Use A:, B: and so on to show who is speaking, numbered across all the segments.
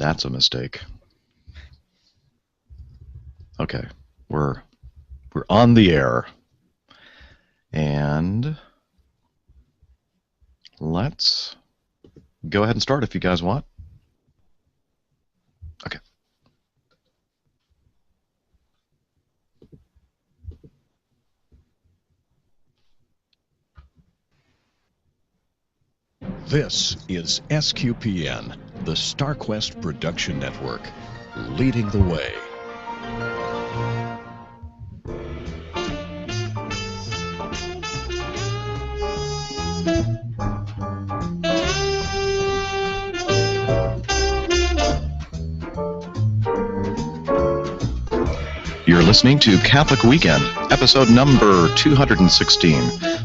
A: That's a mistake. Okay, we're on the air. And let's go ahead and start if you guys want. Okay.
B: This is SQPN, the StarQuest Production Network, leading the way.
A: You're listening to Catholic Weekend, episode number 216,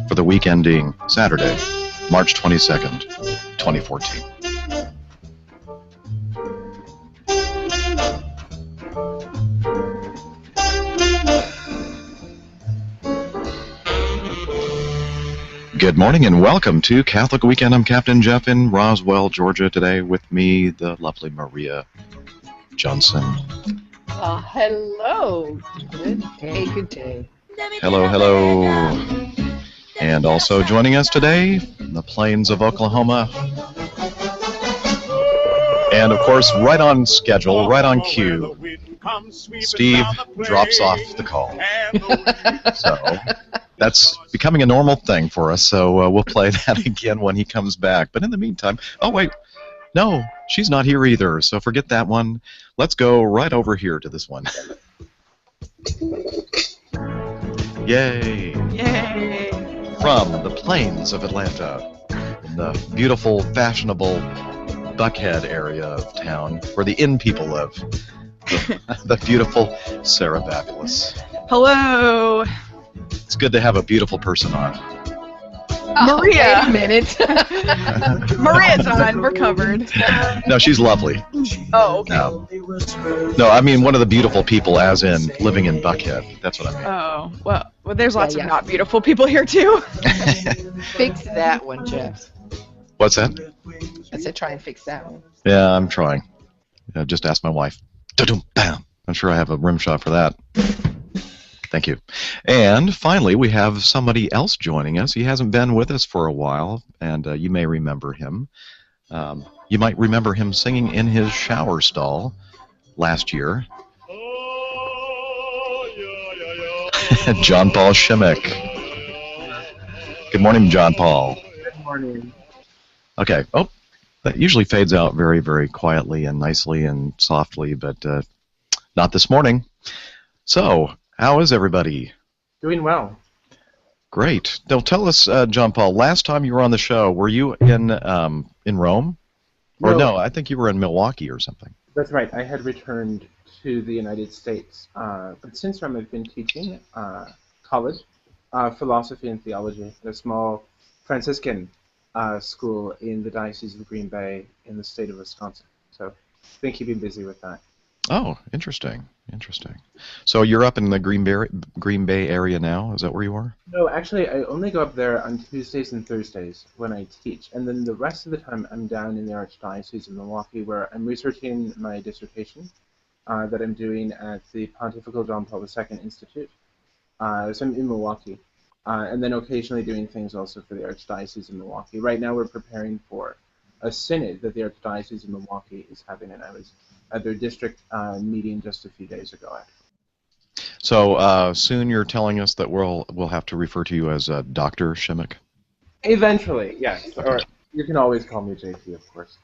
A: for the week ending Saturday, March 22nd, 2014. Good morning and welcome to Catholic Weekend. I'm Captain Jeff in Roswell, Georgia. Today with me, the lovely Maria Johnson.
C: Hello. Good day.
A: Hello, hello. And also joining us today, from the plains of Oklahoma. And of course, right on schedule, right on cue, Steve drops off the call. So that's becoming a normal thing for us, so we'll play that again when he comes back. But in the meantime, oh wait, no, she's not here either, so forget that one. Let's go right over here to this one. Yay!
C: Yay!
A: From the plains of Atlanta, in the beautiful, fashionable Buckhead area of town, where the inn people live, the beautiful Sarah Babulis.
D: Hello.
A: It's good to have a beautiful person on.
D: Maria.
C: Wait a minute.
D: Maria's on. We're covered.
A: No, she's lovely.
D: Oh, okay.
A: No, I mean one of the beautiful people, as in living in Buckhead. That's what I mean.
D: Oh, well there's lots
C: Yeah.
D: of not beautiful people here, too.
C: Fix that one, Jeff.
A: What's that?
C: I said try and fix that one.
A: Yeah, I'm trying. Just ask my wife. Da-dum, bam. I'm sure I have a rim shot for that. Thank you. And finally, we have somebody else joining us. He hasn't been with us for a while, and you may remember him. You might remember him singing in his shower stall last year. John Paul Shimmick. Good morning, John Paul.
E: Good morning.
A: Okay. Oh, that usually fades out very, very quietly and nicely and softly, but not this morning. So, how is everybody?
E: Doing well.
A: Great. Now, tell us, John Paul, last time you were on the show, were you in Rome? Or no, I think you were in Milwaukee or something.
E: That's right. I had returned to the United States. But since Rome, I've been teaching college, philosophy and theology at a small Franciscan school in the Diocese of Green Bay in the state of Wisconsin. So I've been keeping busy with that.
A: Oh, interesting. So you're up in the Green Bay area now? Is that where you are?
E: No, actually, I only go up there on Tuesdays and Thursdays when I teach. And then the rest of the time, I'm down in the Archdiocese of Milwaukee, where I'm researching my dissertation that I'm doing at the Pontifical John Paul II Institute. So I'm in Milwaukee. And then occasionally doing things also for the Archdiocese of Milwaukee. Right now, we're preparing for a synod that the Archdiocese of Milwaukee is having, and I was at their district meeting just a few days ago.
A: So soon you're telling us that we'll have to refer to you as Dr. Shimmick?
E: Eventually, yes. Or you can always call me JP, of course.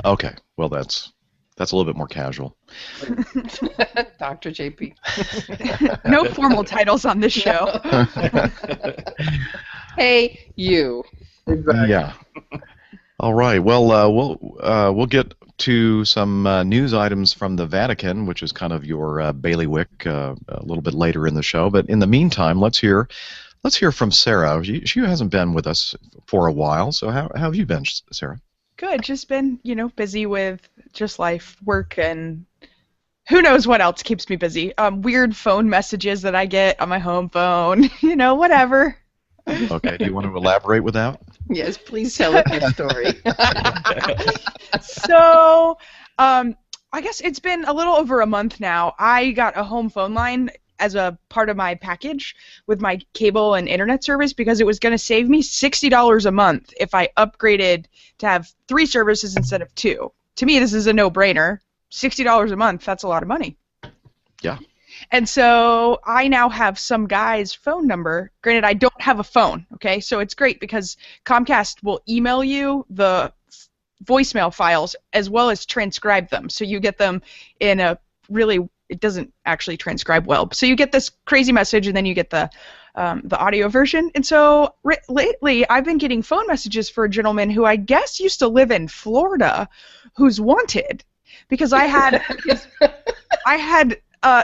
A: Okay. Well, that's a little bit more casual.
C: Dr. JP.
D: No formal titles on this show.
C: Hey, you.
E: Exactly.
A: Yeah. All right. Well, we'll get to some news items from the Vatican, which is kind of your bailiwick, a little bit later in the show. But in the meantime, let's hear from Sarah. She hasn't been with us for a while. So how have you been, Sarah?
D: Good. Just been, busy with just life, work, and who knows what else keeps me busy. Weird phone messages that I get on my home phone. Whatever.
A: Okay. Do you want to elaborate with that?
C: Yes, please tell us your story.
D: So, I guess it's been a little over a month now. I got a home phone line as a part of my package with my cable and internet service because it was going to save me $60 a month if I upgraded to have 3 services instead of 2. To me, this is a no-brainer. $60 a month, that's a lot of money.
A: Yeah.
D: And so I now have some guy's phone number. Granted, I don't have a phone, okay? So it's great because Comcast will email you the voicemail files as well as transcribe them. So you get them in a really, it doesn't actually transcribe well. So you get this crazy message and then you get the audio version. And so lately I've been getting phone messages for a gentleman who I guess used to live in Florida who's wanted because I had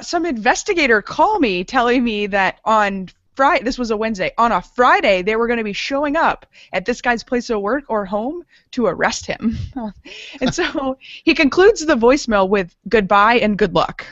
D: some investigator call me telling me that on Friday, this was a Wednesday, on a Friday they were going to be showing up at this guy's place of work or home to arrest him. And so he concludes the voicemail with goodbye and good luck.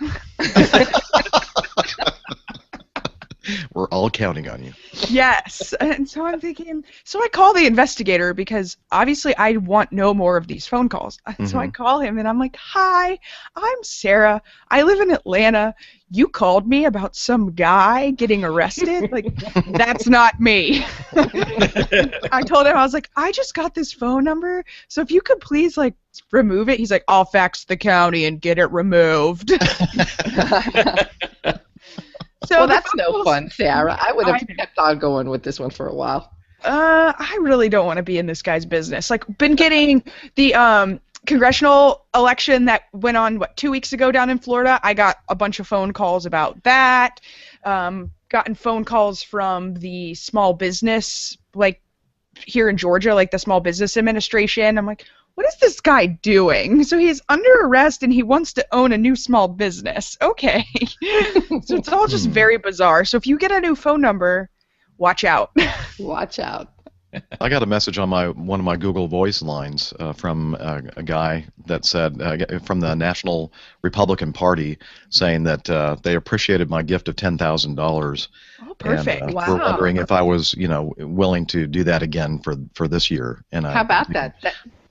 A: We're all counting on you.
D: Yes. And so I'm thinking, so I call the investigator because obviously I want no more of these phone calls. So I call him and I'm like, hi, I'm Sarah. I live in Atlanta. You called me about some guy getting arrested? Like, that's not me. I told him, I was like, I just got this phone number, so if you could please, like, remove it. He's like, I'll fax the county and get it removed.
C: So well, that's no fun, Sarah. I would have kept on going with this one for a while.
D: I really don't want to be in this guy's business. Like, been getting the congressional election that went on, 2 weeks ago down in Florida. I got a bunch of phone calls about that. Gotten phone calls from the small business, like, here in Georgia, like the Small Business Administration. I'm like, what is this guy doing? So he's under arrest and he wants to own a new small business. Okay. So it's all just very bizarre. So if you get a new phone number, watch out.
C: Watch out.
A: I got a message on one of my Google Voice lines from a guy that said, from the National Republican Party, saying that they appreciated my gift of $10,000.
D: Oh, perfect.
A: And,
C: wow.
A: We're wondering if I was, willing to do that again for this year. And
C: how about that?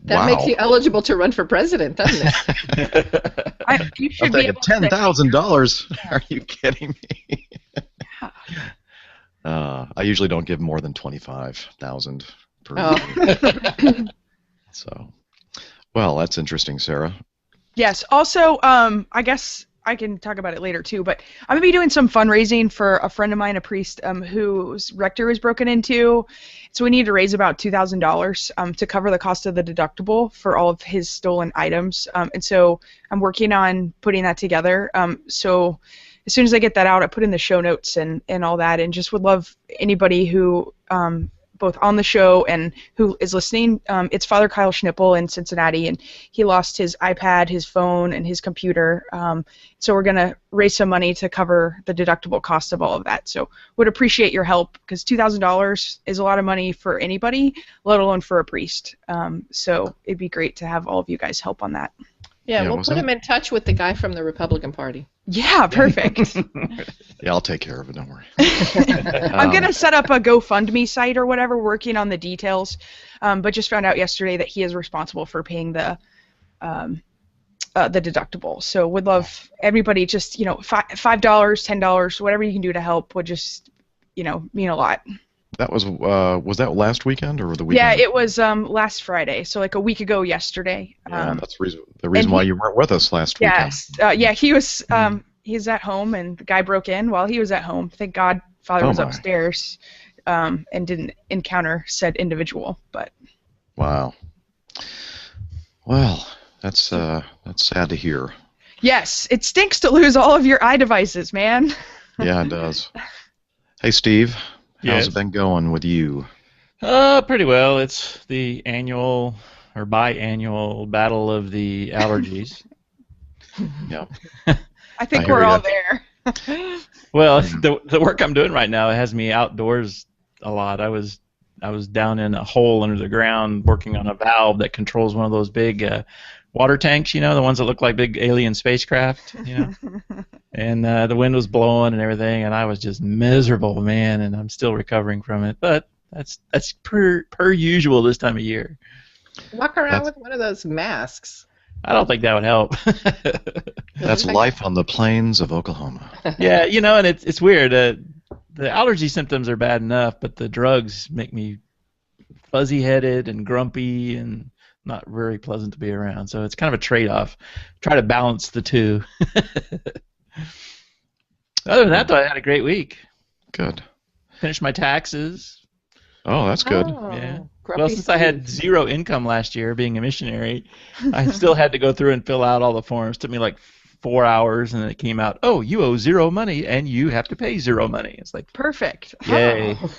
C: That makes you eligible to run for president, doesn't it?
D: You should
A: I'm
D: be
A: thinking $10,000. Are you kidding me? I usually don't give more than $25,000 per year. So, well, that's interesting, Sarah.
D: Yes. Also, I guess I can talk about it later too. But I'm gonna be doing some fundraising for a friend of mine, a priest, whose rector was broken into. So we need to raise about $2,000 to cover the cost of the deductible for all of his stolen items. And so I'm working on putting that together. So as soon as I get that out, I put in the show notes and all that, and just would love anybody who, both on the show and who is listening. It's Father Kyle Schnippel in Cincinnati, and he lost his iPad, his phone, and his computer. So we're going to raise some money to cover the deductible cost of all of that. So would appreciate your help, because $2,000 is a lot of money for anybody, let alone for a priest. So it'd be great to have all of you guys help on that.
C: Yeah, we'll put him in touch with the guy from the Republican Party.
D: Yeah, perfect.
A: Yeah, I'll take care of it. Don't worry.
D: I'm going to set up a GoFundMe site or whatever, working on the details, but just found out yesterday that he is responsible for paying the deductible. So would love everybody just, $5, $10, whatever you can do to help would just, mean a lot.
A: That was that last weekend or the weekend?
D: Yeah, it was last Friday, so like a week ago yesterday.
A: Yeah, that's the reason why you weren't with us last weekend.
D: Yes, yeah, he was he's at home, and the guy broke in while he was at home. Thank God Father was upstairs and didn't encounter said individual. But
A: wow. Well, that's sad to hear.
D: Yes, it stinks to lose all of your iDevices, man.
A: Yeah, it does. Hey, Steve. How's it been going with you?
F: Pretty well. It's the annual or biannual battle of the allergies.
A: Yeah.
D: I think we're all there.
F: Well, the work I'm doing right now has me outdoors a lot. I was down in a hole under the ground working on a valve that controls one of those big water tanks, the ones that look like big alien spacecraft, And the wind was blowing and everything, and I was just miserable, man, and I'm still recovering from it. But that's per usual this time of year.
C: Walk around with one of those masks.
F: I don't think that would help.
A: That's life on the plains of Oklahoma.
F: Yeah, and it's weird. The allergy symptoms are bad enough, but the drugs make me fuzzy-headed and grumpy and not very pleasant to be around. So it's kind of a trade-off. Try to balance the two. Other than that, though, I had a great week.
A: Good.
F: Finished my taxes.
A: Oh, that's good.
F: Yeah. Well, since I had zero income last year being a missionary, I still had to go through and fill out all the forms. It took me like 4 hours, and then it came out, oh, you owe zero money, and you have to pay zero money. It's like,
D: perfect.
F: Yay.
C: Oh.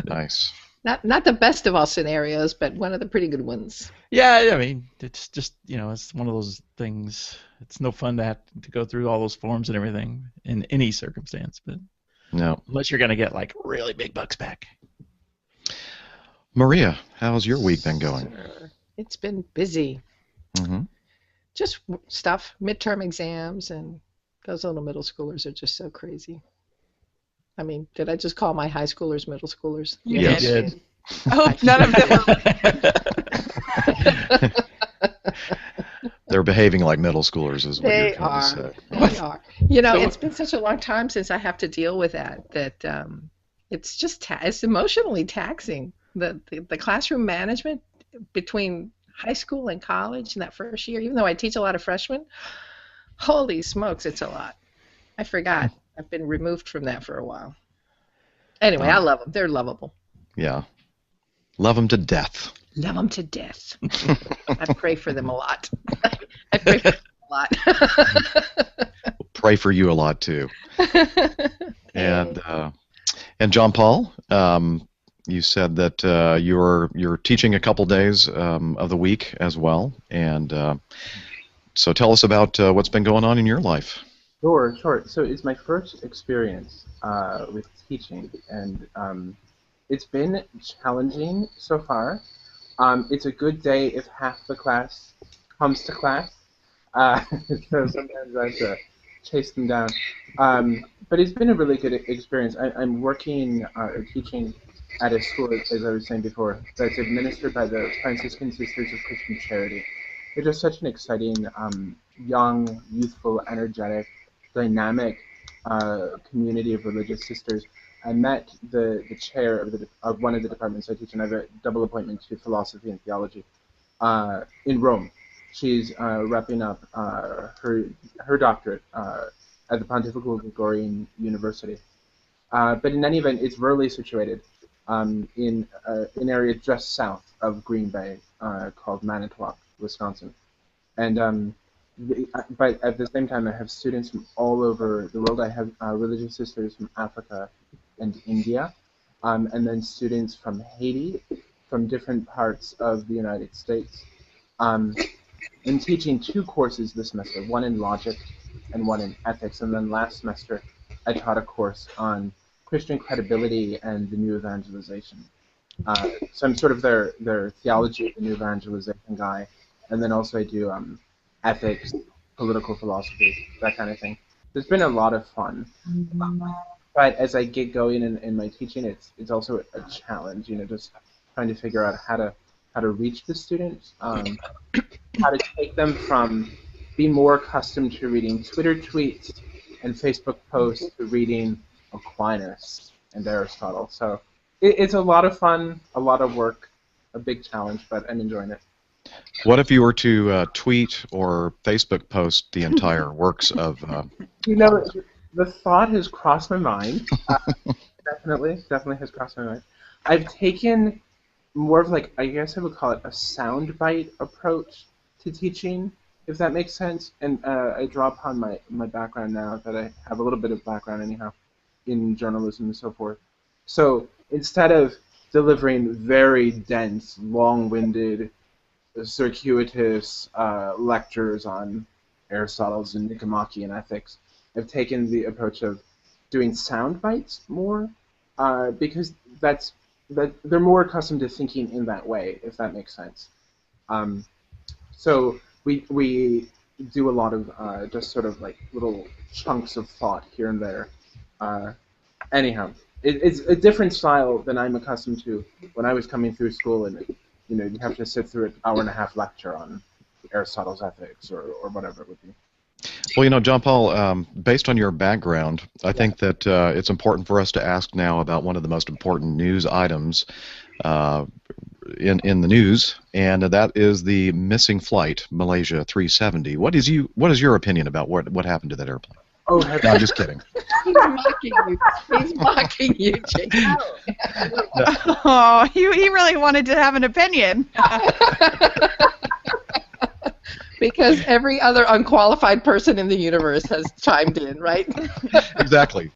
A: Nice.
C: Not the best of all scenarios, but one of the pretty good ones.
F: Yeah, I mean, it's just, it's one of those things. It's no fun to have to go through all those forms and everything in any circumstance, but
A: No.
F: unless you're going to get like really big bucks back.
A: Maria, how's your week been going?
C: It's been busy.
A: Mm-hmm.
C: Just stuff, midterm exams, and those little middle schoolers are just so crazy. I mean, did I just call my high schoolers middle schoolers?
F: You did.
D: I hope none of them
A: They're behaving like middle schoolers, is what
C: They
A: you're trying to say.
C: They are. So
F: So
C: it's been such a long time since I have to deal with that it's just it's emotionally taxing. The classroom management between high school and college in that first year, even though I teach a lot of freshmen, holy smokes, it's a lot. I forgot. I've been removed from that for a while. Anyway, I love them. They're lovable.
A: Yeah. Love them to death.
C: Love them to death. I pray for them a lot. I pray for them a lot.
A: Pray for you a lot too. And John Paul, you said that you're teaching a couple days of the week as well, and so tell us about what's been going on in your life.
E: Sure. So it's my first experience with teaching, and it's been challenging so far. It's a good day if half the class comes to class, so sometimes I have to chase them down. But it's been a really good experience. I'm working or teaching at a school, as I was saying before, that's administered by the Franciscan Sisters of Christian Charity. They're just such an exciting, young, youthful, energetic, dynamic community of religious sisters. I met the chair of one of the departments I teach, and I have a double appointment to philosophy and theology in Rome. She's wrapping up her doctorate at the Pontifical Gregorian University. But in any event, it's rurally situated in an area just south of Green Bay called Manitowoc, Wisconsin. And but at the same time, I have students from all over the world. I have religious sisters from Africa and India, and then students from Haiti, from different parts of the United States. I'm teaching 2 courses this semester, one in logic and one in ethics, and then last semester I taught a course on Christian credibility and the new evangelization. So I'm sort of their theology, the new evangelization guy, and then also I do ethics, political philosophy, that kind of thing. It's been a lot of fun. But as I get going in my teaching, it's also a challenge, just trying to figure out how to reach the students, how to take them from being more accustomed to reading Twitter tweets and Facebook posts to reading Aquinas and Aristotle. So it's a lot of fun, a lot of work, a big challenge, but I'm enjoying it.
A: What if you were to tweet or Facebook post the entire works of...
E: The thought has crossed my mind. Definitely has crossed my mind. I've taken more of I guess I would call it a soundbite approach to teaching, if that makes sense. And I draw upon my background now, that I have a little bit of background anyhow in journalism and so forth. So instead of delivering very dense, long-winded, circuitous lectures on Aristotle's and Nicomachean ethics, I've taken the approach of doing sound bites more, because they're more accustomed to thinking in that way, if that makes sense. So we do a lot of just sort of little chunks of thought here and there. Anyhow, it's a different style than I'm accustomed to when I was coming through school, and you have to sit through an hour-and-a-half lecture on Aristotle's Ethics or whatever it would be.
A: Well, John Paul, based on your background, I think that it's important for us to ask now about one of the most important news items uh, in the news, and that is the missing flight, Malaysia 370. What is your opinion about what happened to that airplane?
E: Oh,
A: No, I'm just kidding.
C: He's mocking you. He's mocking you, Jake.
D: Oh, he really wanted to have an opinion.
C: Because every other unqualified person in the universe has chimed in, right?
A: Exactly.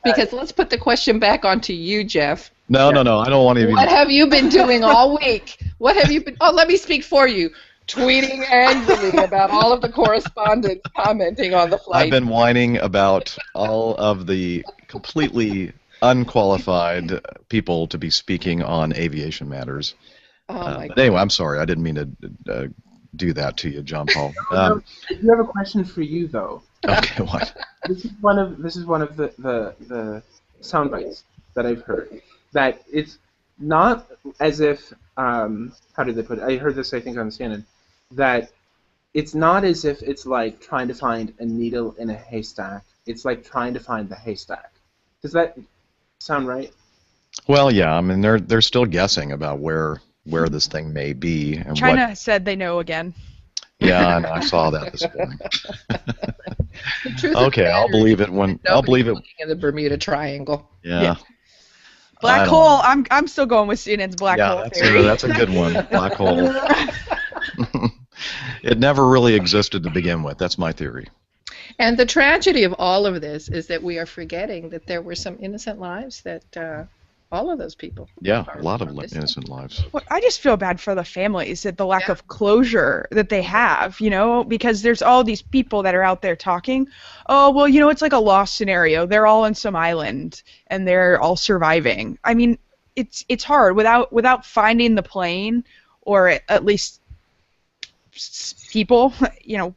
C: Because let's put the question back onto you, Jeff.
A: No. I don't want to even.
C: What have you been doing all week? What have you been? Oh, let me speak for you. Tweeting angrily about all of the correspondents commenting on the flight.
A: I've been whining about all of the completely unqualified people to be speaking on aviation matters.
C: Oh my
A: But anyway, I'm sorry. I didn't mean to do that to you, John Paul.
E: I do have a question for you, though.
A: Okay, what?
E: This is one of the sound bites that I've heard. That it's not as if how did they put it? I heard this, I think, on CNN. That it's not as if it's like trying to find a needle in a haystack. It's like trying to find the haystack. Does that sound right?
A: Well, yeah. I mean, they're still guessing about where this thing may be and
D: China said they know again.
A: Yeah, and I saw that this morning.
C: The truth
A: Okay,
C: of the
A: I'll
C: matter
A: believe
C: is
A: it when
C: that
A: I'll believe it.
C: nobody's looking in the Bermuda Triangle.
A: Yeah.
D: Black
A: I don't
D: hole.
A: know.
D: I'm still going with CNN's black hole theory.
A: That's a good one. Black hole. It never really existed to begin with. That's my theory.
C: And the tragedy of all of this is that we are forgetting that there were some innocent lives that all of those people.
A: Yeah,
C: are
A: a lot of
C: missing.
A: innocent lives.
D: Well, I just feel bad for the families that the lack of closure that they have, because there's all these people that are out there talking. Oh, well, it's like a lost scenario. They're all on some island and they're all surviving. I mean, it's hard without finding the plane or at least people.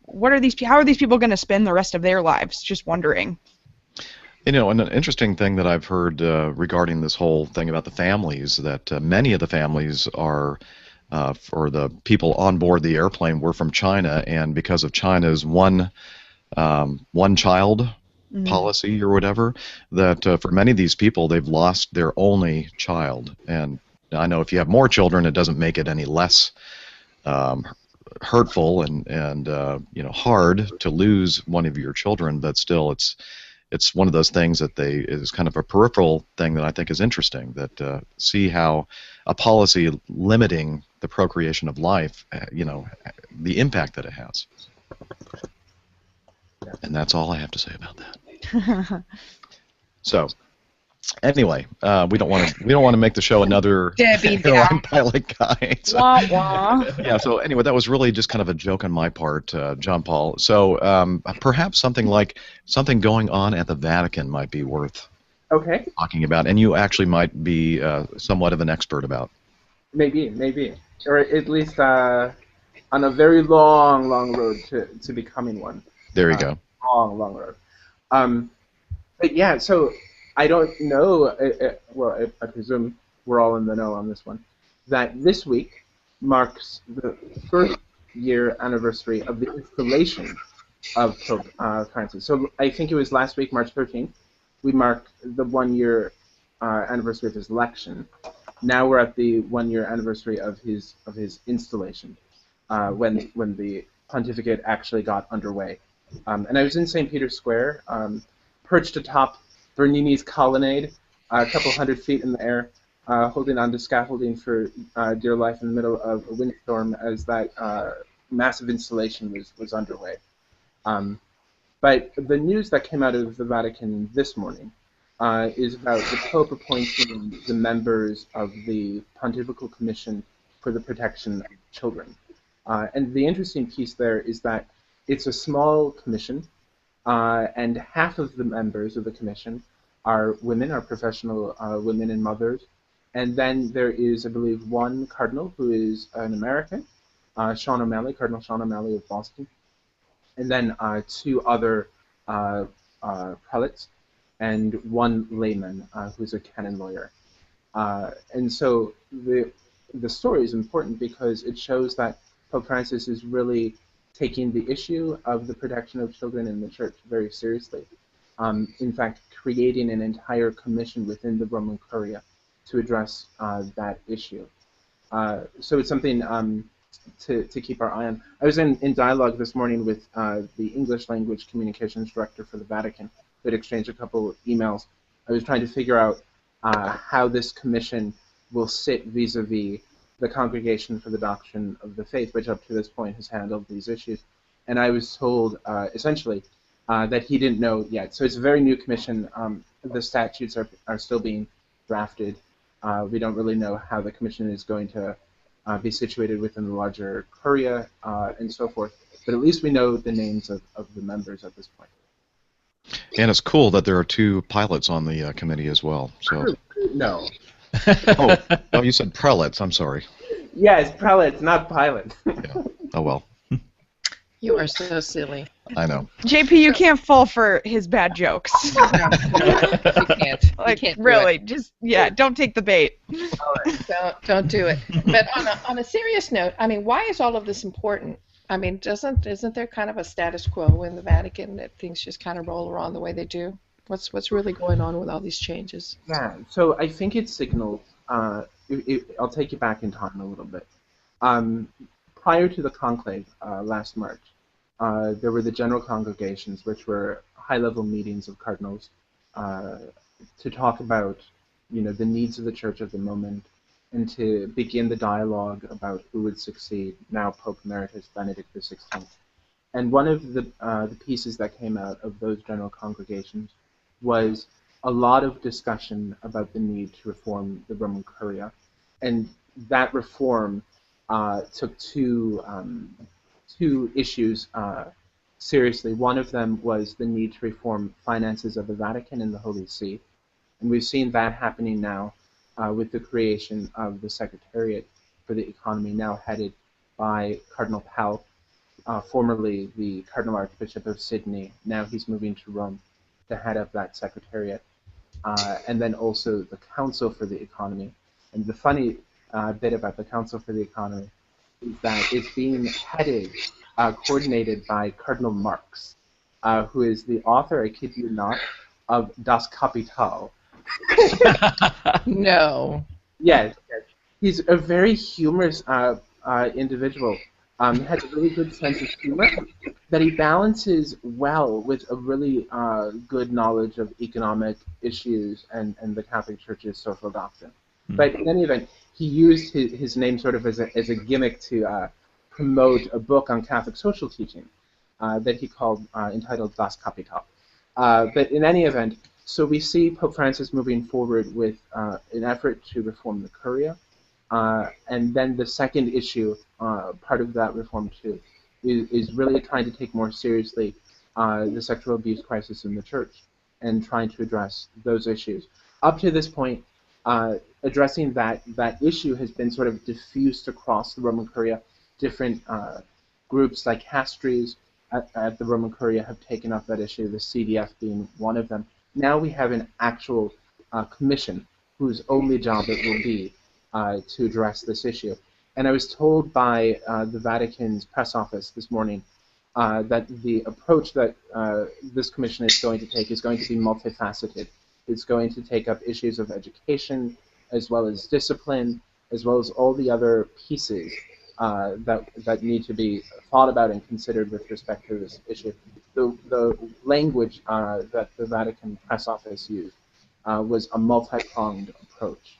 D: What are these? How are these people going to spend the rest of their lives? Just wondering.
A: And an interesting thing that I've heard regarding this whole thing about the families, that many of the families are, for the people on board the airplane, were from China, and because of China's one child policy or whatever, that for many of these people, they've lost their only child. And I know if you have more children, it doesn't make it any less hurtful and hard to lose one of your children, but still it's one of those things that is kind of a peripheral thing that I think is interesting, that see how a policy limiting the procreation of life, the impact that it has. And that's all I have to say about that. So, anyway, we don't want to make the show another
C: Debbie
A: airline pilot guide. So,
D: Wah, wah.
A: yeah. So anyway, that was really just kind of a joke on my part, John Paul. So perhaps something going on at the Vatican might be worth talking about, and you actually might be somewhat of an expert about.
E: Maybe, or at least on a very long road to becoming one.
A: There you go.
E: Long road. But yeah, so I don't know. Well, I presume we're all in the know on this one. That this week marks the first year anniversary of the installation of Pope Francis. So I think it was last week, March 13th, we marked the 1 year anniversary of his election. Now we're at the 1 year anniversary of his installation, when the pontificate actually got underway. And I was in St. Peter's Square, perched atop Bernini's colonnade, a couple hundred feet in the air, holding onto scaffolding for dear life in the middle of a windstorm as that massive installation was underway. But the news that came out of the Vatican this morning is about the Pope appointing the members of the Pontifical Commission for the Protection of Children. And the interesting piece there is that it's a small commission, and half of the members of the commission are women, are professional women and mothers. And then there is, I believe, one cardinal who is an American, Sean O'Malley, Cardinal Sean O'Malley of Boston. And then two other prelates, and one layman who's a canon lawyer. And so the story is important because it shows that Pope Francis is really taking the issue of the protection of children in the church very seriously. In fact, creating an entire commission within the Roman Curia to address that issue. So it's something to keep our eye on. I was in dialogue this morning with the English language communications director for the Vatican. We had exchanged a couple of emails. I was trying to figure out how this commission will sit vis-a-vis the Congregation for the Doctrine of the Faith, which up to this point has handled these issues. And I was told, essentially, that he didn't know yet. So it's a very new commission. The statutes are still being drafted. We don't really know how the commission is going to be situated within the larger Curia and so forth. But at least we know the names of the members at this point.
A: And it's cool that there are two pilots on the committee as well. So.
E: No.
A: Oh, you said prelates. I'm sorry.
E: Yeah, it's prelates, not pilots.
A: Yeah. Oh, well.
C: You are so silly.
A: I know.
D: JP, you can't fall for his bad jokes.
C: No, you can't.
D: Like,
C: you can't
D: really, just, don't take the bait.
C: Don't do it. But on a serious note, I mean, why is all of this important? I mean, isn't there kind of a status quo in the Vatican that things just kind of roll around the way they do? What's really going on with all these changes?
E: Yeah, so I think it signals. I'll take you back in time a little bit. Prior to the conclave last March, there were the general congregations, which were high-level meetings of cardinals to talk about, the needs of the church at the moment, and to begin the dialogue about who would succeed, now Pope Emeritus Benedict XVI. And one of the pieces that came out of those general congregations was a lot of discussion about the need to reform the Roman Curia. And that reform took two issues seriously. One of them was the need to reform finances of the Vatican and the Holy See. And we've seen that happening now with the creation of the Secretariat for the Economy, now headed by Cardinal Pell, formerly the Cardinal Archbishop of Sydney. Now he's moving to Rome to head up that Secretariat. And then also the Council for the Economy. And the funny bit about the Council for the Economy is that it's being headed, coordinated by Cardinal Marx, who is the author, I kid you not, of Das Kapital.
C: No.
E: Yes. He's a very humorous individual. He has a really good sense of humor that he balances well with a really good knowledge of economic issues and the Catholic Church's social doctrine. But in any event, he used his name sort of as a gimmick to promote a book on Catholic social teaching that he called entitled Das Kapital. But in any event, so we see Pope Francis moving forward with an effort to reform the Curia. And then the second issue, part of that reform too, is really trying to take more seriously the sexual abuse crisis in the church and trying to address those issues. Up to this point, addressing that issue has been sort of diffused across the Roman Curia. Different groups like Castries at the Roman Curia have taken up that issue, the CDF being one of them. Now we have an actual commission whose only job it will be to address this issue. And I was told by the Vatican's press office this morning that the approach that this commission is going to take is going to be multifaceted. It's going to take up issues of education, as well as discipline, as well as all the other pieces that need to be thought about and considered with respect to this issue. The language that the Vatican press office used was a multi-pronged approach.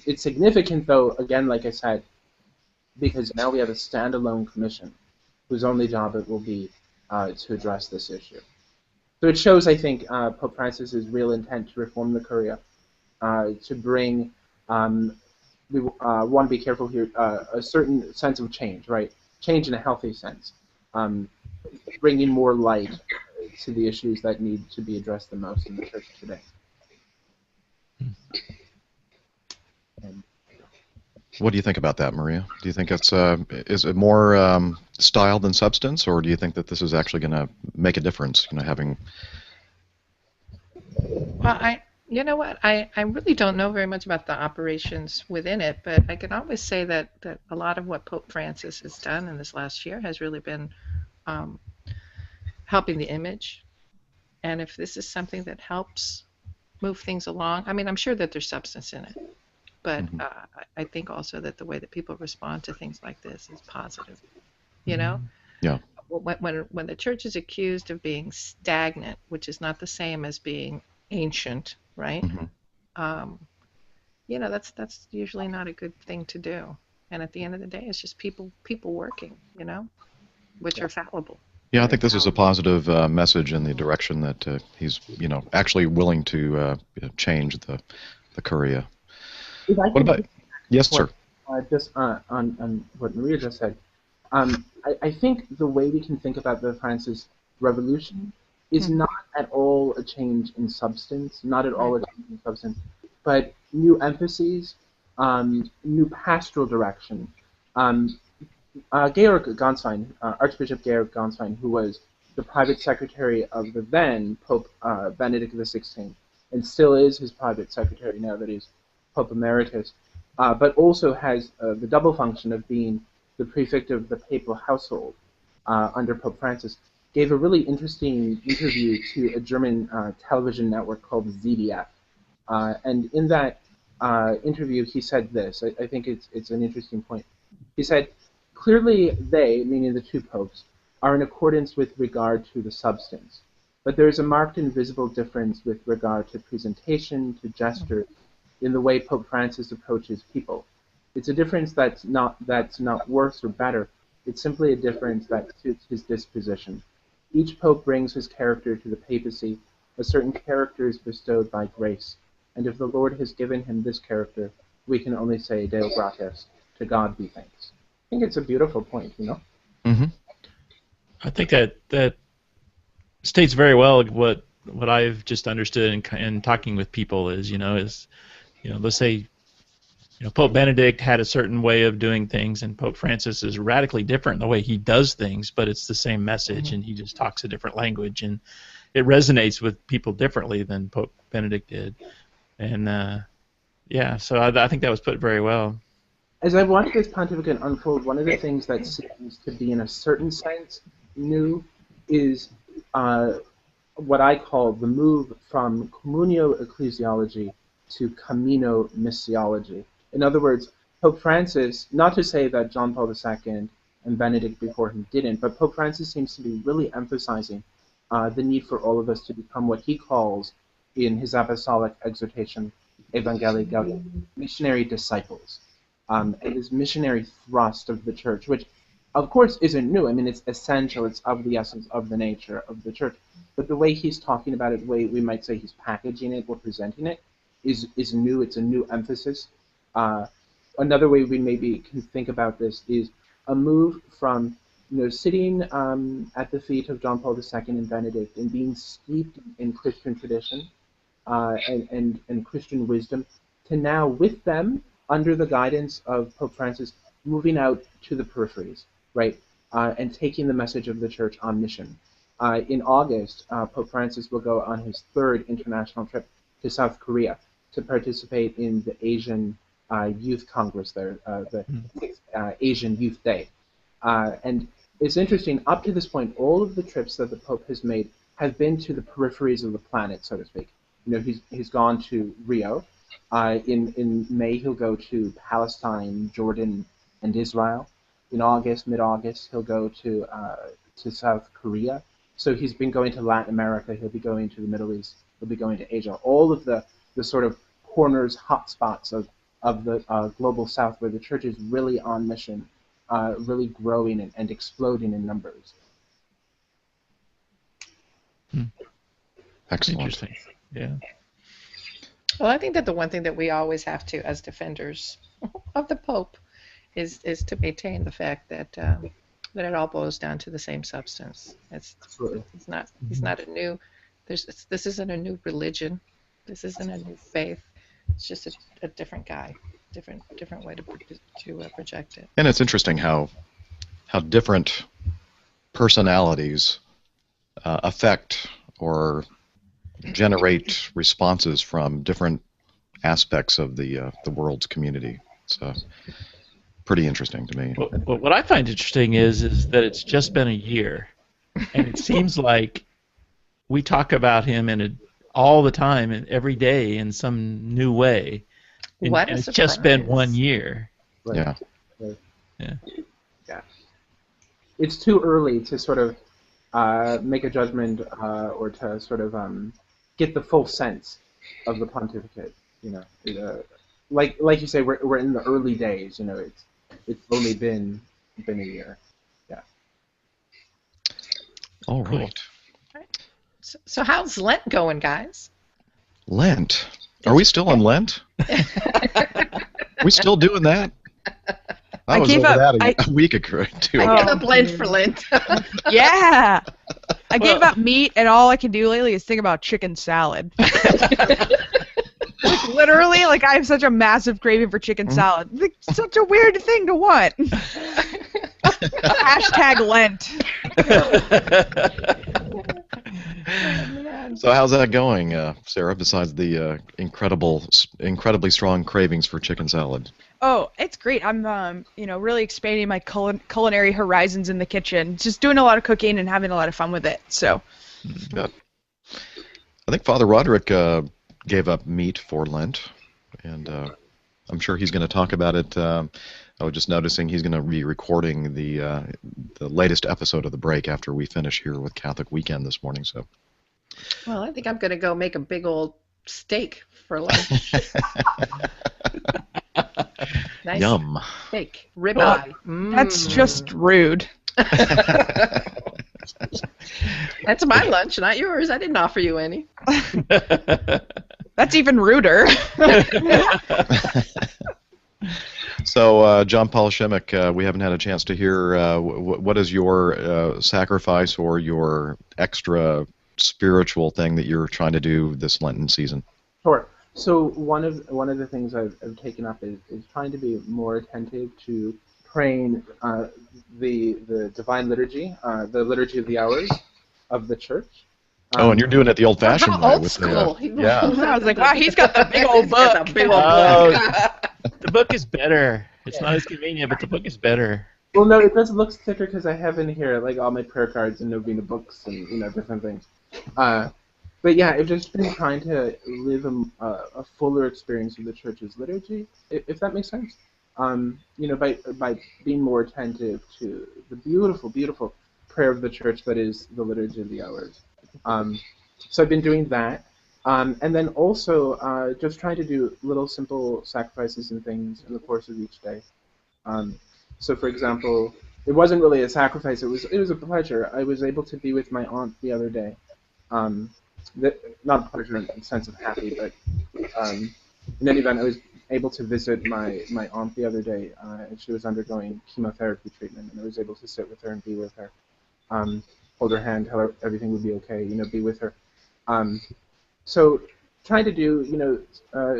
E: It's significant, though, again, like I said, because now we have a standalone commission whose only job it will be to address this issue. So it shows, I think, Pope Francis's real intent to reform the Curia, to bring, we want to be careful here, a certain sense of change, right? Change in a healthy sense. Bringing more light to the issues that need to be addressed the most in the church today. And
A: What do you think about that, Maria? Do you think it's is it more style than substance, or do you think that this is actually going to make a difference? Having.
C: Well, You know what? I really don't know very much about the operations within it, but I can always say that a lot of what Pope Francis has done in this last year has really been um, helping the image. And if this is something that helps move things along, I mean, I'm sure that there's substance in it, but
A: Mhm.
C: I think also that the way that people respond to things like this is positive. You know,
A: Yeah.
C: when the church is accused of being stagnant, which is not the same as being ancient, right?
A: Hmm.
C: Um, that's usually not a good thing to do. And at the end of the day, it's just people working, which are fallible,
A: Yeah, I
C: very
A: think this is a
C: fallible.
A: positive message in the direction that he's, actually willing to change the Curia.
E: If I
A: What
E: could
A: about?
E: just
A: Yes,
E: point
A: sir.
E: just on what Maria just said, I think the way we can think about the Francis Revolution is
C: Mhm.
E: not at all a change in substance, not at all
C: Right.
E: a change in substance, but new emphases, new pastoral direction. Um, Georg Gonstein, Archbishop Georg Gonstein, who was the private secretary of the then Pope Benedict XVI, and still is his private secretary now that he's Pope Emeritus, but also has the double function of being the prefect of the papal household under Pope Francis, gave a really interesting interview to a German television network called ZDF. And in that interview, he said this. I think it's an interesting point. He said, clearly they, meaning the two popes, are in accordance with regard to the substance, but there is a marked and visible difference with regard to presentation, to gesture, in the way Pope Francis approaches people. It's a difference that's not worse or better. It's simply a difference that suits his disposition. Each pope brings his character to the papacy. A certain character is bestowed by grace, and if the Lord has given him this character, we can only say Deo gratias, to God be thanks. I think it's a beautiful point, you know?
A: Hmm.
F: I think that states very well what I've just understood in talking with people let's say Pope Benedict had a certain way of doing things, and Pope Francis is radically different in the way he does things, but it's the same message, and he just talks a different language, and it resonates with people differently than Pope Benedict did. And yeah, so I think that was put very well.
E: As I've watched this pontificate unfold, one of the things that seems to be, in a certain sense, new is what I call the move from communio ecclesiology to camino missiology. In other words, Pope Francis, not to say that John Paul II and Benedict before him didn't, but Pope Francis seems to be really emphasizing the need for all of us to become what he calls in his apostolic exhortation, Evangelii Gaudium, missionary disciples. And his missionary thrust of the church, which of course isn't new. I mean, it's essential, it's of the essence of the nature of the church. But the way he's talking about it, the way we might say he's packaging it or presenting it, is new. It's a new emphasis. Uh, Another way we maybe can think about this is a move from sitting at the feet of John Paul II and Benedict and being steeped in Christian tradition and Christian wisdom to now, with them, under the guidance of Pope Francis, moving out to the peripheries, right, and taking the message of the church on mission. In August, Pope Francis will go on his third international trip to South Korea to participate in the Asian Youth Congress there, the Asian Youth Day. And it's interesting, up to this point, all of the trips that the Pope has made have been to the peripheries of the planet, so to speak. He's gone to Rio. In May, he'll go to Palestine, Jordan, and Israel. In August, mid-August, he'll go to South Korea. So he's been going to Latin America. He'll be going to the Middle East. He'll be going to Asia. All of the sort of corners, hotspots of the global South, where the church is really on mission, really growing and exploding in numbers.
A: Excellent.
F: Interesting. Yeah.
C: Well, I think that the one thing that we always have to, as defenders of the Pope, is to maintain the fact that it all boils down to the same substance.
E: Absolutely.
C: He's not a new. This isn't a new religion. This isn't a new faith. It's just a different guy, different way to project it.
A: And it's interesting how different personalities affect or generate responses from different aspects of the world's community. It's pretty interesting to me.
F: Well, what I find interesting is that it's just been a year, and it seems like we talk about him all the time and every day in some new way. And,
C: What a
F: and it's just been
C: surprise.
F: 1 year.
E: Right.
A: Yeah.
E: Right.
F: Yeah.
E: Yeah. It's too early to sort of make a judgment or to sort of get the full sense of the pontificate. Like you say, we're in the early days. It's only been a year. Yeah.
A: All right.
C: So how's Lent going, guys?
A: Lent. Are we still on Lent? We still doing that? I was
D: gave
A: over
D: up.
A: that a week ago, too.
C: I gave up Lent for Lent.
D: Yeah. I gave up meat, and all I can do lately is think about chicken salad. Like, literally, like I have such a massive craving for chicken salad. Like, such a weird thing to want. Hashtag Lent.
A: So how's that going, Sarah, besides the incredibly strong cravings for chicken salad?
D: Oh, it's great. I'm, really expanding my culinary horizons in the kitchen. Just doing a lot of cooking and having a lot of fun with it. So.
A: Good. I think Father Roderick gave up meat for Lent, and I'm sure he's going to talk about it. I was just noticing he's going to be recording the latest episode of The Break after we finish here with Catholic Weekend this morning. So.
C: Well, I think I'm going to go make a big old steak for lunch. Nice
A: Yum.
C: steak, ribeye.
D: That's just rude.
C: That's my lunch, not yours. I didn't offer you any.
D: That's even ruder.
A: So, John Paul Shemek, we haven't had a chance to hear what is your sacrifice or your extra spiritual thing that you're trying to do this Lenten season?
E: Sure. So one of the things I've taken up is trying to be more attentive to praying the Divine Liturgy, the Liturgy of the Hours of the Church.
A: And you're doing it the old-fashioned
C: How
A: way.
C: old
A: with
C: school.
A: yeah.
D: I was like, wow, he's got the big old
C: He's got
D: book.
C: the big old
F: Oh,
C: book.
F: the book is better. It's not as convenient, but the book is better.
E: Well, no, it does look thicker because I have in here like all my prayer cards and novena books and different things. But yeah, I've just been trying to live a fuller experience of the Church's liturgy, if that makes sense. By being more attentive to the beautiful, beautiful prayer of the Church that is the Liturgy of the Hours. So I've been doing that, and then also just trying to do little simple sacrifices and things in the course of each day. So, for example, it wasn't really a sacrifice; it was a pleasure. I was able to be with my aunt the other day. Not a pleasure in the sense of happy, but in any event, I was able to visit my aunt the other day, and she was undergoing chemotherapy treatment, and I was able to sit with her and be with her, hold her hand, tell her everything would be okay, be with her. So trying to do,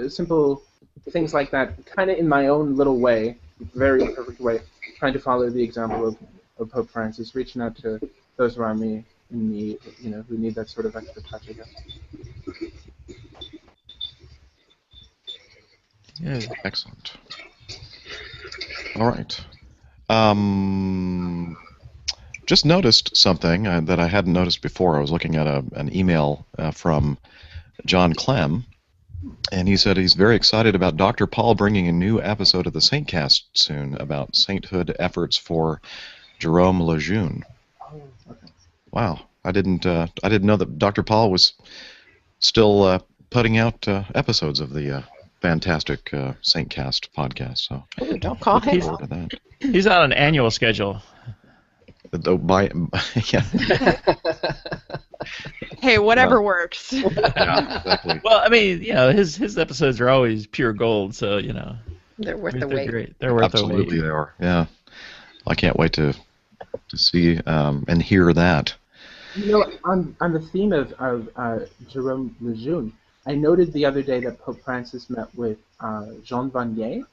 E: simple things like that, kind of in my own little way, very imperfect way, trying to follow the example of Pope Francis, reaching out to those around me in need, who need that sort of extra touch, I guess.
F: Yeah.
A: Excellent. All right. Just noticed something that I hadn't noticed before. I was looking at an email from John Clem, and he said he's very excited about Dr. Paul bringing a new episode of the Saintcast soon about sainthood efforts for Jerome Lejeune.
E: Oh, okay.
A: Wow, I didn't know that Dr. Paul was still putting out episodes of the fantastic Saintcast podcast. So
C: Ooh, don't call him.
A: look forward to that.
F: He's on an annual schedule.
A: Yeah.
D: Hey, whatever works.
A: Yeah, exactly.
F: Well, I mean, his episodes are always pure gold, so
C: They're worth the
F: they're
C: wait.
F: great. They're worth the
A: Absolutely,
F: wait.
A: they are. Yeah, I can't wait to see and hear that.
E: On the theme of Jerome Lejeune, I noted the other day that Pope Francis met with Jean Vanier,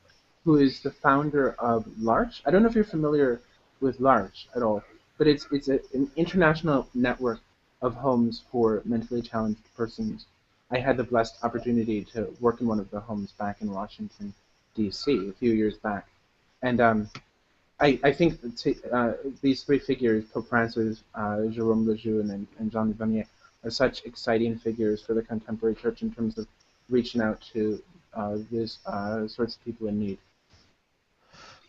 E: who is the founder of L'Arche. I don't know if you're familiar with L'Arche at all, but it's an international network of homes for mentally challenged persons. I had the blessed opportunity to work in one of the homes back in Washington, D.C. a few years back. And I think these three figures, Pope Francis, Jérôme Lejeune, and Jean Vanier, are such exciting figures for the contemporary church in terms of reaching out to these sorts of people in need.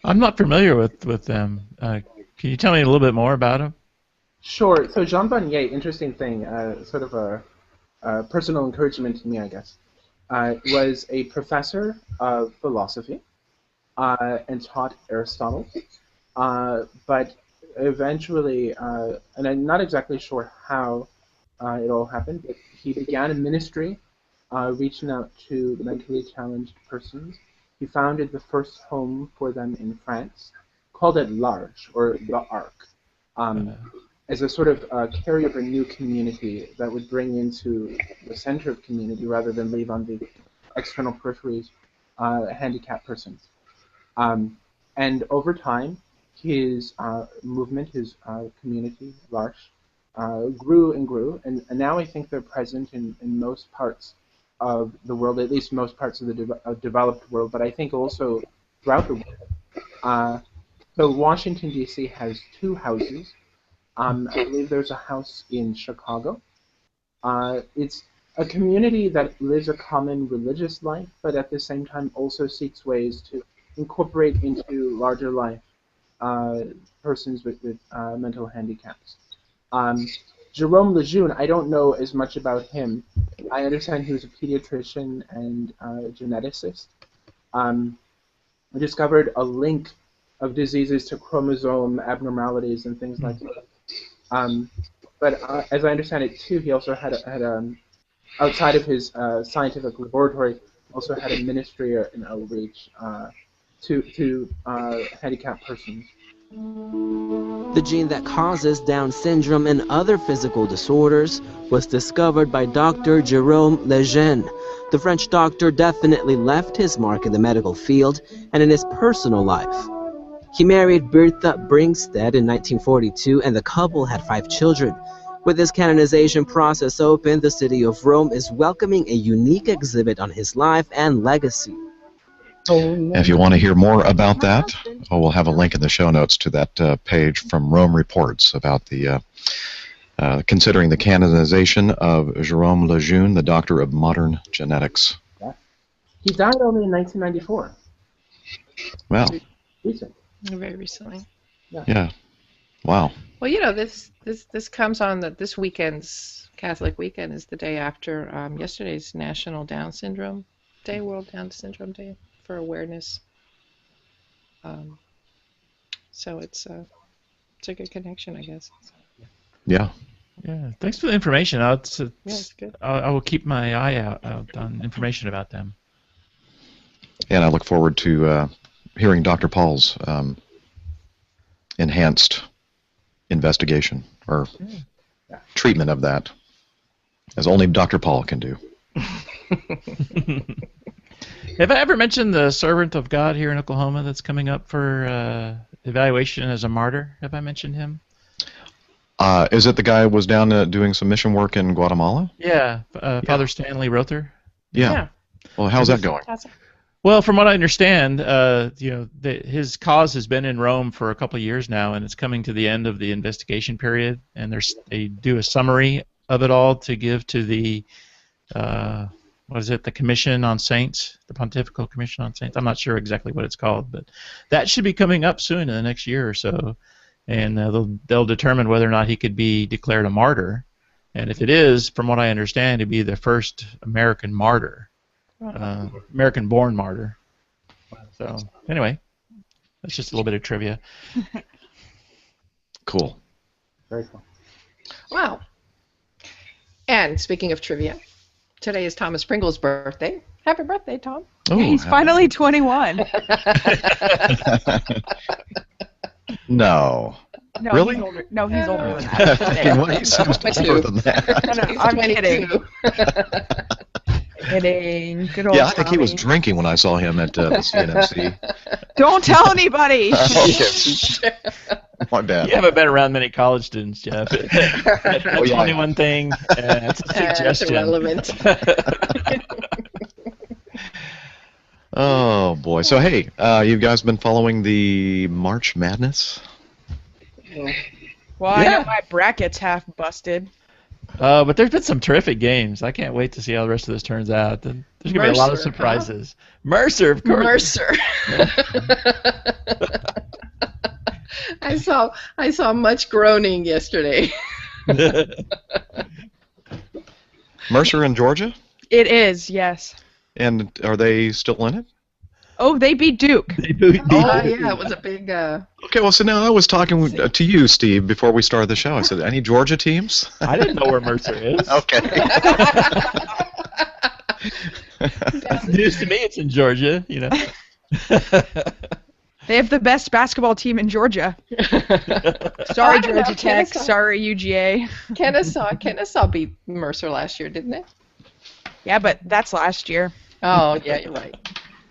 F: I'm not familiar with them. Can you tell me a little bit more about them?
E: Sure. So Jean Vanier, interesting thing, sort of a personal encouragement to me, I guess, was a professor of philosophy and taught Aristotle, but eventually, and I'm not exactly sure how it all happened, but he began a ministry reaching out to the mentally challenged persons. He founded the first home for them in France, called it L'Arche, or the Ark, as a sort of carrier of a new community that would bring into the center of community rather than leave on the external peripheries handicapped persons. And over time, his movement, his community, L'Arche, grew and grew, and now I think they're present in most parts of the world, at least most parts of the developed world, but I think also throughout the world. So Washington, D.C. has two houses. I believe there's a house in Chicago. It's a community that lives a common religious life, but at the same time also seeks ways to incorporate into larger life persons with mental handicaps. Jérôme Lejeune, I don't know as much about him. I understand he was a pediatrician and geneticist. I discovered a link of diseases to chromosome abnormalities and things like that. But as I understand it too, he also had outside of his scientific laboratory, also had a ministry and outreach to handicapped persons.
G: The gene that causes Down syndrome and other physical disorders was discovered by Dr. Jérôme Lejeune. The French doctor definitely left his mark in the medical field and in his personal life. He married Bertha Bringstead in 1942, and the couple had 5 children. With his canonization process open, the city of Rome is welcoming a unique exhibit on his life and legacy.
A: If you want to hear more about that, we'll have a link in the show notes to that page from Rome Reports about the considering the canonization of Jérôme Lejeune, the doctor of modern genetics.
E: Yeah. He died only in 1994.
A: Well,
E: Recent.
C: Very recently.
A: Yeah. Wow.
C: Well, you know, this comes on this weekend's Catholic weekend is the day after yesterday's National Down Syndrome Day, World Down Syndrome Day, for awareness. So it's a good connection, I guess.
A: Yeah.
F: Yeah. Thanks for the information.
C: It's good.
F: I will keep my eye out on information about them.
A: And I look forward to hearing Dr. Paul's enhanced investigation or treatment of that, as only Dr. Paul can do.
F: Have I ever mentioned the servant of God here in Oklahoma that's coming up for evaluation as a martyr? Have I mentioned him?
A: Is it the guy who was down doing some mission work in Guatemala?
F: Yeah, Father Stanley Rother.
A: Yeah. Well, how's that going?
F: Well, from what I understand, his cause has been in Rome for a couple of years now, and it's coming to the end of the investigation period. And they do a summary of it all to give to the the Commission on Saints, the Pontifical Commission on Saints. I'm not sure exactly what it's called, but that should be coming up soon in the next year or so, and they'll determine whether or not he could be declared a martyr. And if it is, from what I understand, he'd be the first American martyr. American-born martyr. So anyway, that's just a little bit of trivia.
A: Cool.
E: Very cool.
C: Wow. And speaking of trivia, today is Thomas Pringle's birthday. Happy birthday, Tom.
A: Oh,
D: He's finally 21.
A: No.
D: No,
A: Really?
D: He's older. No, he's older than that.
A: Well, he seems to be older than that.
D: No, I'm kidding. Kidding. Good old
A: Yeah, I think he was
D: Tommy.
A: drinking when I saw him at the CNMC.
D: Don't tell anybody.
A: Okay. My bad.
F: You haven't been around many college students, Jeff. That
A: Oh, yeah.
F: 21 thing, it's a
C: It's
F: suggestion.
C: irrelevant.
A: Oh boy. So hey, you guys been following the March Madness?
D: Well, I
F: Yeah.
D: know my bracket's half busted.
F: But there's been some terrific games. I can't wait to see how the rest of this turns out. There's going to be a lot of
C: Mercer, huh?
F: surprises. Mercer, of course.
C: Mercer. I saw much groaning yesterday.
A: Mercer in Georgia?
D: It is, yes.
A: And are they still in it?
D: Oh, they beat Duke.
C: Oh yeah, it was a big.
A: Okay, well, so now I was talking to you, Steve, before we started the show. I said, any Georgia teams?
F: I didn't know where Mercer is.
A: Okay.
F: It's news to me. It's in Georgia, you know.
D: They have the best basketball team in Georgia. Sorry,
C: I don't know,
D: Georgia Tech.
C: Kennesaw.
D: Sorry, UGA.
C: Kennesaw beat Mercer last year, didn't it?
D: Yeah, but that's last year.
C: Oh yeah, you're right.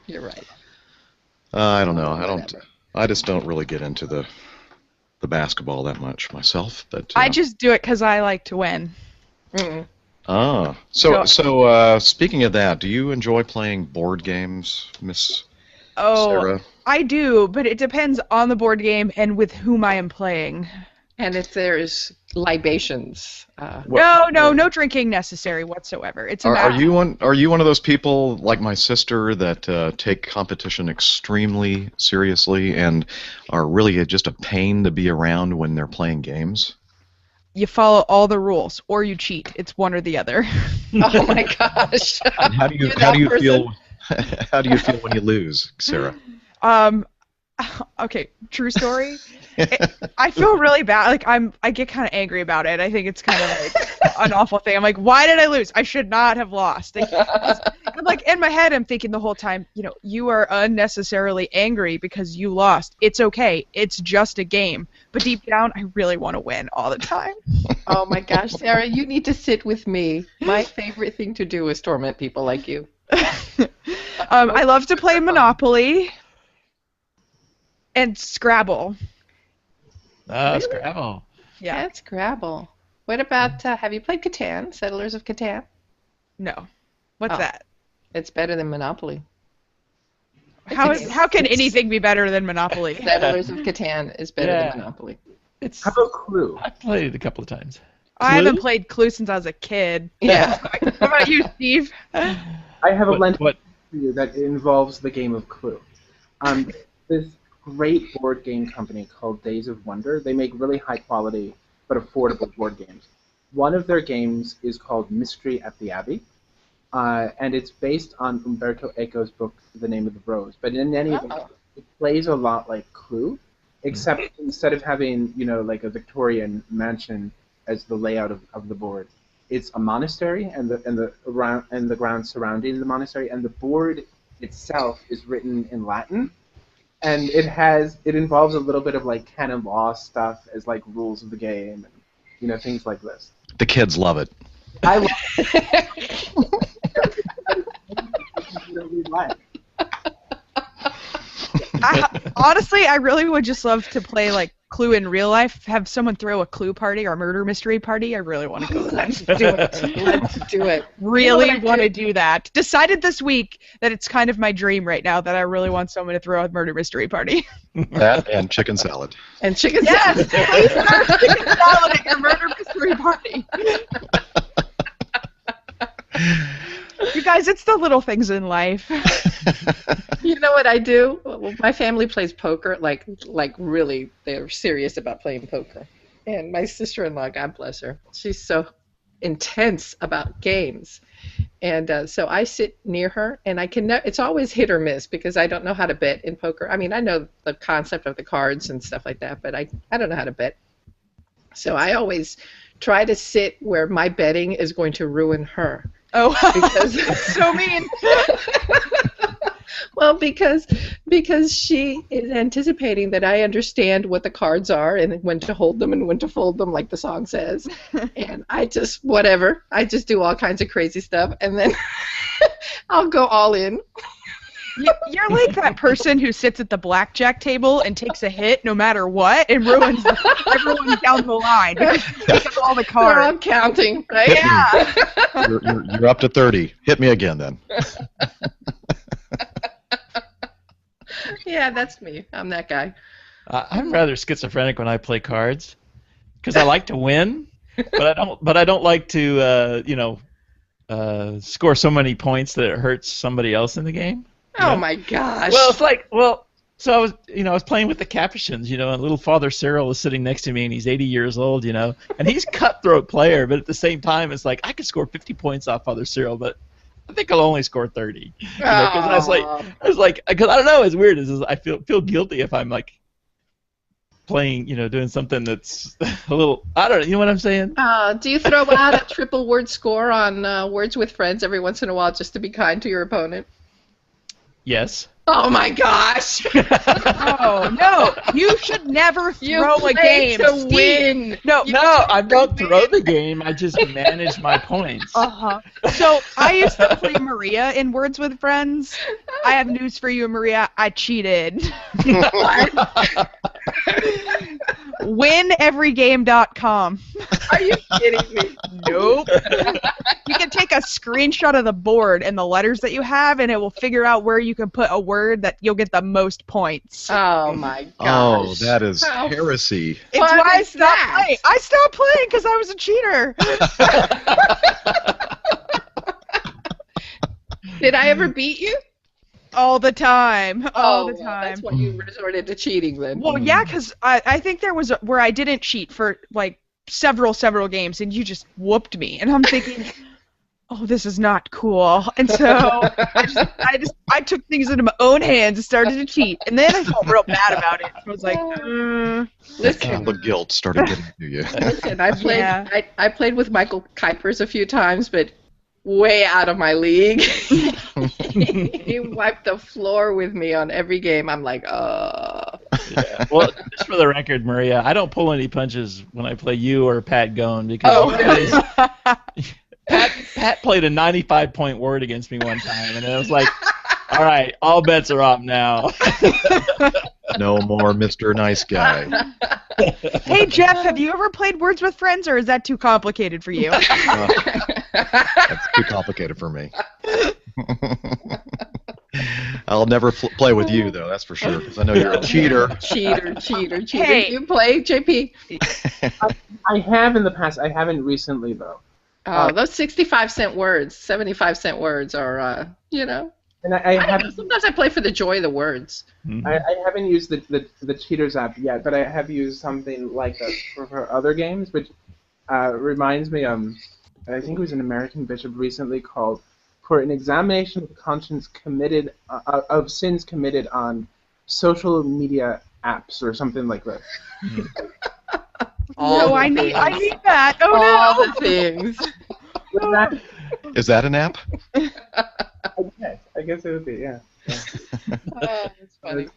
C: You're right.
A: I don't know. I just don't really get into the basketball that much myself. But
D: I just do it because I like to win.
C: Mm-mm.
A: So speaking of that, do you enjoy playing board games, Miss Sarah?
D: I do, but it depends on the board game and with whom I am playing.
C: And if there's libations.
D: No drinking necessary whatsoever. It's a
A: Are
D: matter.
A: you one of those people like my sister that take competition extremely seriously and are really just a pain to be around when they're playing games?
D: You follow all the rules, or you cheat. It's one or the other.
C: Oh my gosh.
A: And how do you
C: You're
A: how do
C: that
A: you
C: person?
A: feel? How do you feel when you lose, Sarah?
D: Okay, true story. I feel really bad. Like I get kind of angry about it. I think it's kind of like an awful thing. I'm like, why did I lose? I should not have lost. I'm like in my head, I'm thinking the whole time, you are unnecessarily angry because you lost. It's okay. It's just a game. But deep down, I really want to win all the time.
C: Oh my gosh, Sarah, you need to sit with me. My favorite thing to do is torment people like you.
D: I love to play Monopoly and Scrabble.
F: Scrabble.
D: Yeah.
C: That's Scrabble. What about, have you played Catan, Settlers of Catan?
D: No. What's
C: Oh.
D: that?
C: It's better than Monopoly.
D: How can anything be better than Monopoly?
C: Settlers of Catan is better
F: Yeah.
C: than Monopoly.
F: It's.
E: How about Clue?
F: I played it a couple of times.
D: I haven't played Clue since I was a kid.
C: Yeah.
D: How about you, Steve?
E: I have a blend
F: What?
E: for you that involves the game of Clue. This great board game company called Days of Wonder. They make really high quality but affordable board games. One of their games is called Mystery at the Abbey, and it's based on Umberto Eco's book The Name of the Rose. But in any event, it plays a lot like Clue, except instead of having like a Victorian mansion as the layout of the board, it's a monastery and the grounds surrounding the monastery, and the board itself is written in Latin. And it involves a little bit of like canon law stuff as like rules of the game and things like this.
A: The kids love it.
E: I love it.
D: Honestly, I really would just love to play like Clue in real life. Have someone throw a Clue party or a murder mystery party. I really want to go to that.
C: Let's do it. Let's do it.
D: Really want to do that. Decided this week that it's kind of my dream right now that I really want someone to throw a murder mystery party.
A: That and chicken salad.
C: And chicken
D: Yes,
C: salad.
D: please serve chicken salad at your murder mystery party. You guys, it's the little things in life.
C: You know what I do? Well, my family plays poker. Like really, they're serious about playing poker. And my sister-in-law, God bless her, she's so intense about games. And so I sit near her, and I can. It's always hit or miss because I don't know how to bet in poker. I mean, I know the concept of the cards and stuff like that, but I don't know how to bet. So I always try to sit where my betting is going to ruin her.
D: Oh,
C: Because
D: that's so mean.
C: Well, because she is anticipating that I understand what the cards are and when to hold them and when to fold them, like the song says. And I just do all kinds of crazy stuff, and then I'll go all in.
D: You're like that person who sits at the blackjack table and takes a hit no matter what and ruins everyone down the line because you take up all the
C: They're
D: cards.
C: all counting, right?
D: Yeah.
A: You're up to 30. Hit me again then.
C: Yeah, that's me. I'm that guy.
F: I'm rather schizophrenic when I play cards because I like to win, but I don't like to score so many points that it hurts somebody else in the game.
C: Oh my gosh.
F: Well, it's like so I was playing with the Capuchins, and little Father Cyril is sitting next to me, and he's 80 years old, and he's a cutthroat player, but at the same time, it's like I could score 50 points off Father Cyril, but I think I'll only score 30. Because I was like, because I don't know, it's weird. I feel guilty if I'm like playing, doing something that's a little, I don't know, you know what I'm saying?
C: Do you throw out a triple word score on Words with Friends every once in a while just to be kind to your opponent?
F: Yes.
C: Oh my gosh!
D: Oh no! You should never throw a game
C: to win.
D: No,
F: I don't throw the game. I just manage my points.
D: So I used to play Maria in Words with Friends. I have news for you, Maria. I cheated. WinEveryGame.com.
C: Are you kidding me?
D: Nope. You can take a screenshot of the board and the letters that you have, and it will figure out where you can put a word that you'll get the most points.
C: Oh my gosh!
A: Oh, that is heresy.
D: It's why I stopped playing. I stopped playing because I was a cheater.
C: Did I ever beat you?
D: All the time. All the time.
C: Well, that's when you resorted to cheating then.
D: Well, yeah, because I think there was where I didn't cheat for like several games, and you just whooped me, and I'm thinking, oh, this is not cool. And so I took things into my own hands and started to cheat, and then I felt real bad about it. I was like,
C: Listen,
A: The guilt started getting to you.
C: listen. I played with Michael Kuipers a few times, but way out of my league. He wiped the floor with me on every game. I'm like, oh.
F: Yeah. Well, just for the record, Maria, I don't pull any punches when I play you or Pat Gone because Pat played a 95-point word against me one time, and it was like, all right, all bets are off now.
A: No more Mr. Nice Guy.
D: hey, Jeff, have you ever played Words with Friends, or is that too complicated for you?
A: That's too complicated for me. I'll never play with you, though, that's for sure, because I know you're a cheater.
C: Cheater.
D: Hey.
C: You play, JP?
E: I have in the past. I haven't recently, though.
C: Oh, those 65-cent words, 75-cent words are,
E: And I haven't.
C: Sometimes I play for the joy of the words.
E: I haven't used the Cheaters app yet, but I have used something like that for other games, which reminds me. I think it was an American bishop recently called for an examination of conscience committed of sins committed on social media apps or something like that.
D: I need that. Oh
C: All
D: no.
C: the things.
A: Is that an app?
E: I guess it would be, yeah.
C: Oh, it's funny.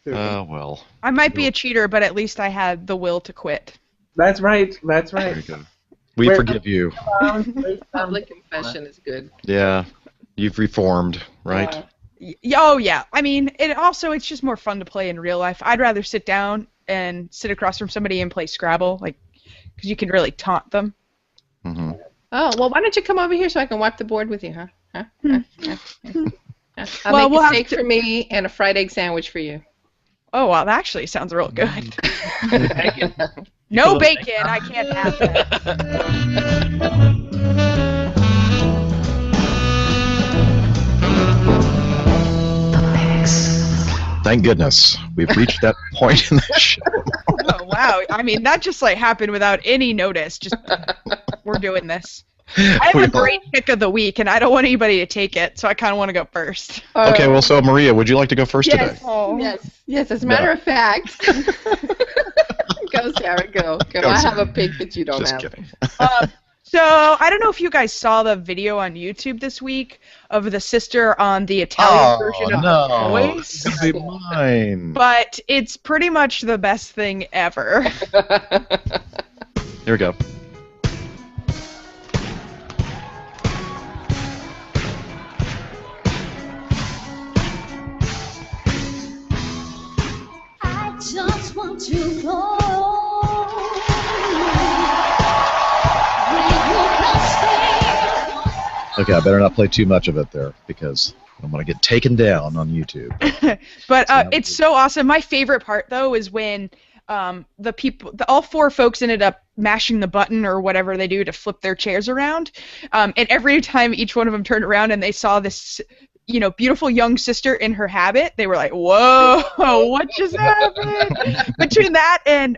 A: Well.
D: I might be a cheater, but at least I had the will to quit.
E: That's right.
A: There you go. We forgive you.
C: Public confession is good.
A: Yeah. You've reformed, right?
D: Oh yeah. I mean, it's just more fun to play in real life. I'd rather sit down and sit across from somebody and play Scrabble, because you can really taunt them.
A: Mm-hmm.
C: Oh, well, why don't you come over here so I can wipe the board with you, huh? I'll
D: Well,
C: make
D: we'll
C: a
D: have
C: steak for me and a fried egg sandwich for you.
D: Oh wow, that actually sounds real good. No bacon. I can't have that.
A: Thank goodness we've reached that point in the show.
D: Oh wow. I mean, that just happened without any notice. Just we're doing this. I have a great pick of the week, and I don't want anybody to take it, so I kind of want to go first.
A: Okay, well, so Maria, would you like to go first today?
D: Oh.
C: Yes. As a matter of fact. Go, Sarah, go. I have a pick that you don't
A: Just
C: have.
A: kidding.
D: So I don't know if you guys saw the video on YouTube this week of the sister on the Italian version of The Voice.
A: It's gonna be mine.
D: But it's pretty much the best thing ever.
A: Here we go.
H: to glory. We will prosper.
A: Okay, I better not play too much of it there because I'm going to get taken down on YouTube.
D: But it's so awesome. My favorite part though is when all four folks ended up mashing the button or whatever they do to flip their chairs around, and every time each one of them turned around and they saw this, you know, beautiful young sister in her habit, they were like, "Whoa, what just happened?" Between that and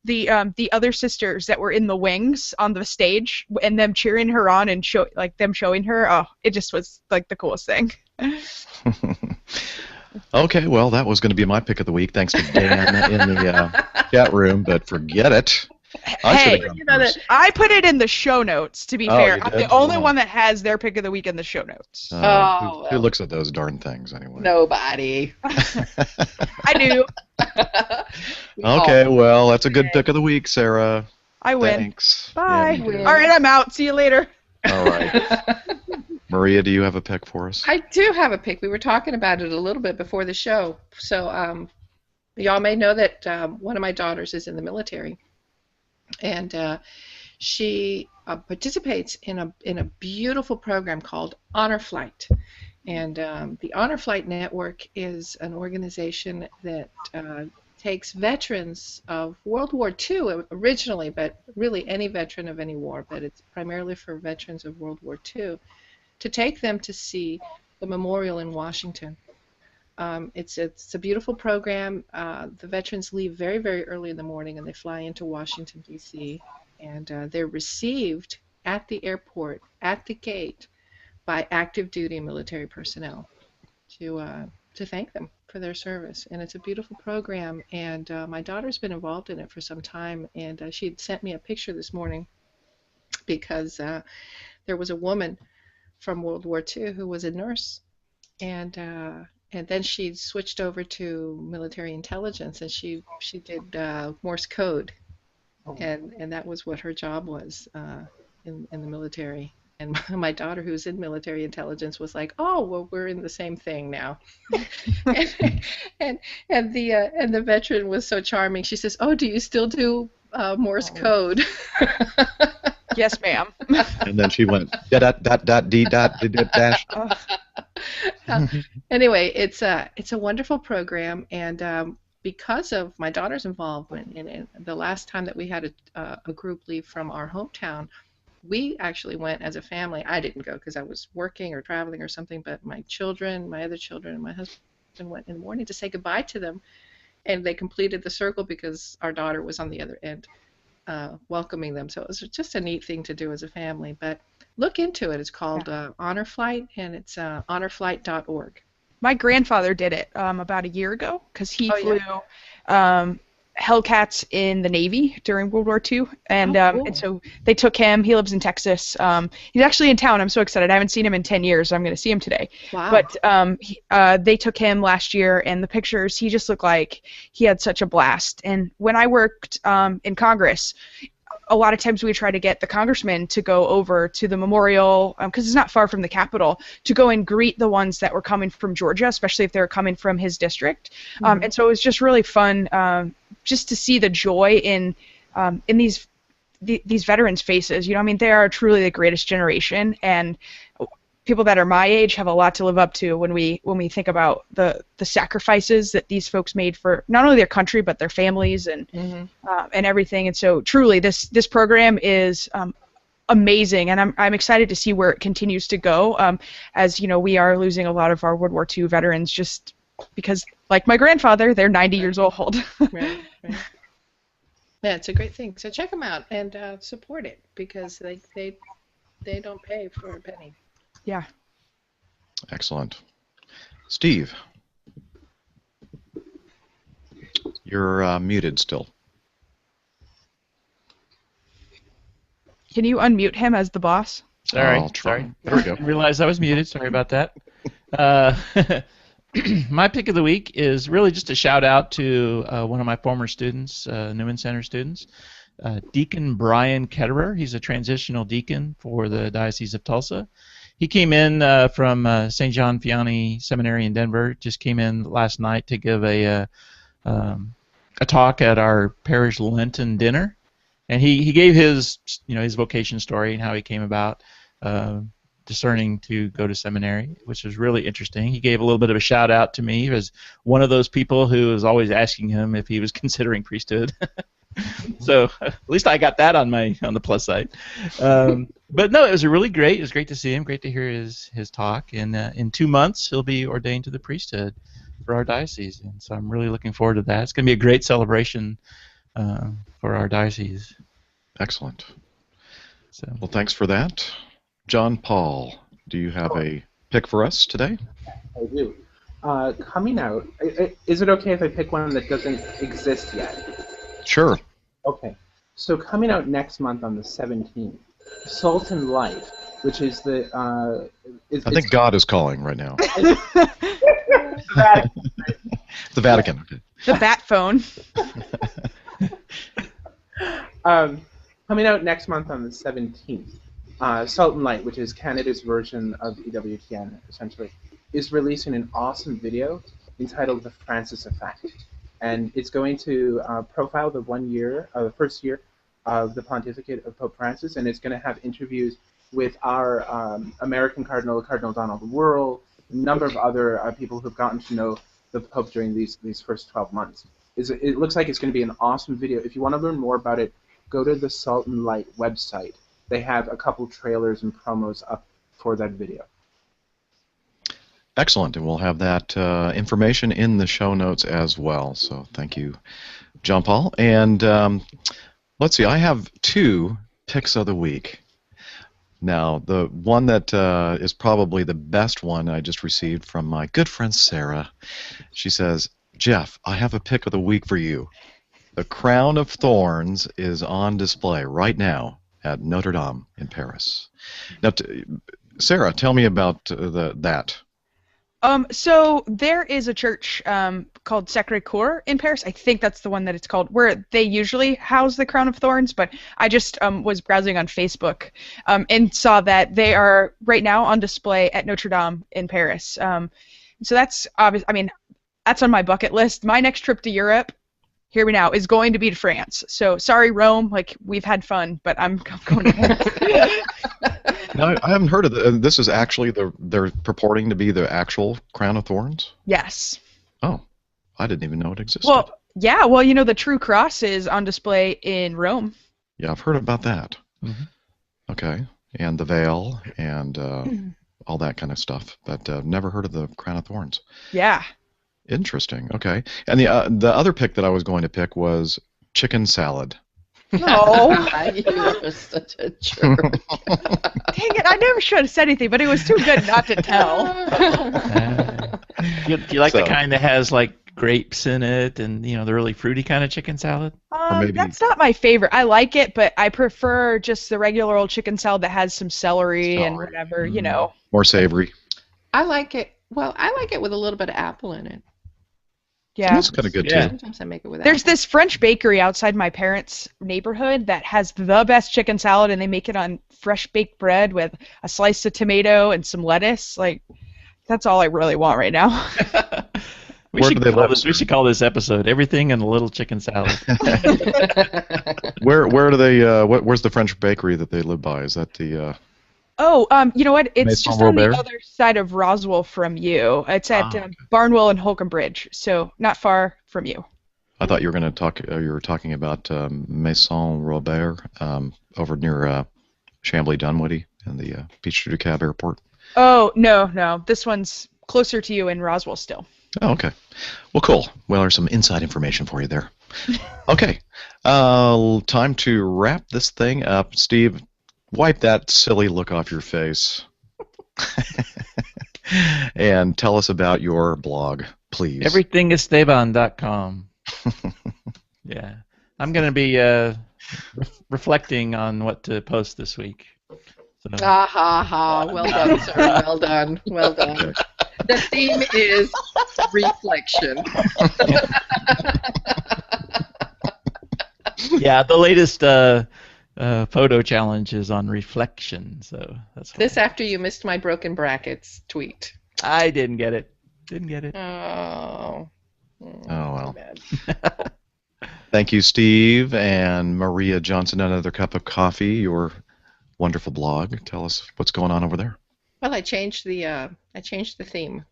D: the other sisters that were in the wings on the stage and them cheering her on and them showing her, oh, it just was like the coolest thing.
A: Okay, well, that was going to be my pick of the week. Thanks to Dan in the chat room, but forget it.
D: Hey, I put it in the show notes, to be fair. I'm the only one that has their pick of the week in the show notes.
A: Who looks at those darn things anyway?
C: Nobody.
D: I do.
A: Okay, well, that's a good pick of the week, Sarah.
D: I win.
A: Thanks.
D: Bye.
A: Yeah,
D: all right, I'm out. See you later.
A: All right. Maria, do you have a pick for us?
C: I do have a pick. We were talking about it a little bit before the show. So y'all may know that one of my daughters is in the military. And she participates in a beautiful program called Honor Flight. And the Honor Flight Network is an organization that takes veterans of World War II originally, but really any veteran of any war, but it's primarily for veterans of World War II, to take them to see the memorial in Washington. It's a beautiful program. The veterans leave very, very early in the morning and they fly into Washington, D.C., and they're received at the airport, at the gate, by active duty military personnel to thank them for their service. And it's a beautiful program, and my daughter's been involved in it for some time, and she sent me a picture this morning because there was a woman from World War II who was a nurse, and then she switched over to military intelligence, and she did Morse code, and that was what her job was in the military. And my daughter, who's in military intelligence, was like, "Oh, well, we're in the same thing now." and the veteran was so charming. She says, "Oh, do you still do Morse code?"
D: Yes, ma'am.
A: And then she went dash.
C: Anyway, it's a wonderful program, and because of my daughter's involvement in it, the last time that we had a group leave from our hometown, we actually went as a family. I didn't go because I was working or traveling or something, but my other children, and my husband went in the morning to say goodbye to them, and they completed the circle because our daughter was on the other end welcoming them. So it was just a neat thing to do as a family. But look into it. It's called Honor Flight, and it's honorflight.org.
D: My grandfather did it about a year ago because he flew Hellcats in the Navy during World War II, and
C: cool.
D: And so they took him. He lives in Texas. He's actually in town. I'm so excited. I haven't seen him in 10 years. So I'm going to see him today.
C: Wow.
D: But they took him last year, and the pictures, he just looked like he had such a blast. And when I worked in Congress, a lot of times we try to get the congressman to go over to the memorial, because it's not far from the Capitol, to go and greet the ones that were coming from Georgia, especially if they were coming from his district. And so it was just really fun just to see the joy in these veterans' faces. You know, I mean, they are truly the greatest generation, and people that are my age have a lot to live up to when we think about the sacrifices that these folks made for not only their country but their families and everything. And so truly this program is amazing, and I'm excited to see where it continues to go, as you know, we are losing a lot of our World War II veterans just because, like my grandfather, they're 90 years old.
C: Right. Yeah, it's a great thing. So check them out and support it, because they don't pay for a penny.
D: Yeah.
A: Excellent. Steve, you're muted still.
D: Can you unmute him as the boss?
F: Sorry.
A: Sorry. There we go.
F: I didn't realize I was muted. Sorry about that. My pick of the week is really just a shout out to one of my former students, Newman Center students, Deacon Brian Ketterer. He's a transitional deacon for the Diocese of Tulsa. He came in from St. John Vianney Seminary in Denver. Just came in last night to give a a talk at our parish Lenten dinner, and he gave his his vocation story and how he came about discerning to go to seminary, which was really interesting. He gave a little bit of a shout out to me as one of those people who was always asking him if he was considering priesthood. So at least I got that on the plus side. But no, it was really great. It was great to see him. Great to hear his talk. And in 2 months, he'll be ordained to the priesthood for our diocese. And so I'm really looking forward to that. It's going to be a great celebration for our diocese.
A: Excellent.
F: So.
A: Well, thanks for that. John Paul, do you have a pick for us today?
E: I do. Coming out, is it okay if I pick one that doesn't exist yet?
A: Sure.
E: Okay. So coming out next month on the 17th, Salt and Light, which is the...
A: I think God is calling right now.
E: The Vatican.
A: The Vatican. Okay.
D: The bat phone.
E: Coming out next month on the 17th, Salt and Light, which is Canada's version of EWTN, essentially, is releasing an awesome video entitled The Francis Effect. And it's going to profile the first year of the pontificate of Pope Francis, and it's going to have interviews with our American Cardinal, Cardinal Donald Wuerl, a number of other people who've gotten to know the Pope during these first 12 months. It looks like it's going to be an awesome video. If you want to learn more about it, go to the Salt and Light website. They have a couple trailers and promos up for that video.
A: Excellent, and we'll have that information in the show notes as well. So thank you, John Paul. And let's see, I have 2 picks of the week. Now, the one that is probably the best one I just received from my good friend Sarah. She says, Jeff, I have a pick of the week for you. The Crown of Thorns is on display right now at Notre Dame in Paris. Now, Sarah, tell me about that.
D: So there is a church called Sacré-Cœur in Paris. I think that's the one that it's called, where they usually house the Crown of Thorns, but I just was browsing on Facebook and saw that they are right now on display at Notre Dame in Paris. So that's obvious. I mean, that's on my bucket list. My next trip to Europe, hear me now, is going to be to France. So sorry, Rome, like we've had fun, but I'm going to France.
A: No, I haven't heard of it. This is actually they're purporting to be the actual Crown of Thorns?
D: Yes.
A: Oh, I didn't even know it existed.
D: Well, yeah, well, you know, the True Cross is on display in Rome.
A: Yeah, I've heard about that.
F: Mm-hmm.
A: Okay, and the veil and all that kind of stuff, but never heard of the Crown of Thorns.
D: Yeah.
A: Interesting. Okay, and the other pick that I was going to pick was chicken salad.
D: No.
C: You are such a jerk.
D: Dang it, I never should have said anything, but it was too good not to tell.
F: Do you like
A: So-
F: the kind that has like grapes in it and the really fruity kind of chicken salad?
A: maybe-
D: That's not my favorite. I like it, but I prefer just the regular old chicken salad that has some celery and
A: Celery.
D: whatever, you know.
A: More savory.
C: I like it. Well, I like it with a little bit of apple in it.
D: Yeah.
A: That's kind of good
F: Yeah.
A: too.
C: Sometimes I make it with
D: There's
C: apple.
D: this French bakery outside my parents' neighborhood that has the best chicken salad, and they make it on fresh baked bread with a slice of tomato and some lettuce. Like, that's all I really want right now.
A: Where do they live?
F: We should call this episode "Everything in a Little Chicken Salad."
A: Where do they? Where's the French bakery that they live by? Is that the?
D: You know what? It's
A: Maison
D: just on
A: Robert?
D: the other side of Roswell from you. It's at
A: Okay.
D: Barnwell and Holcomb Bridge, so not far from you.
A: I thought you were going to talk. You were talking about Maison Robert over near Chambly Dunwoody and the Peachtree Cab Airport.
D: Oh, no. This one's closer to you in Roswell still.
A: Oh, okay. Well, cool. Well, there's some inside information for you there. Okay. Time to wrap this thing up. Steve, wipe that silly look off your face. And tell us about your blog, please.
F: Everythingesteban.com. Yeah, I'm going to be reflecting on what to post this week. So,
C: Ha ha ha. Well done, sir. Well done. Well done. The theme is reflection.
F: yeah, the latest photo challenge is on reflection. So that's
C: This after you missed my broken brackets tweet.
F: I didn't get it. Didn't get it.
C: Oh.
A: Oh, well.
C: Bad.
A: Thank you, Steve and Maria Johnson. Another cup of coffee. Your wonderful blog. Tell us what's going on over there.
C: Well, I changed the theme.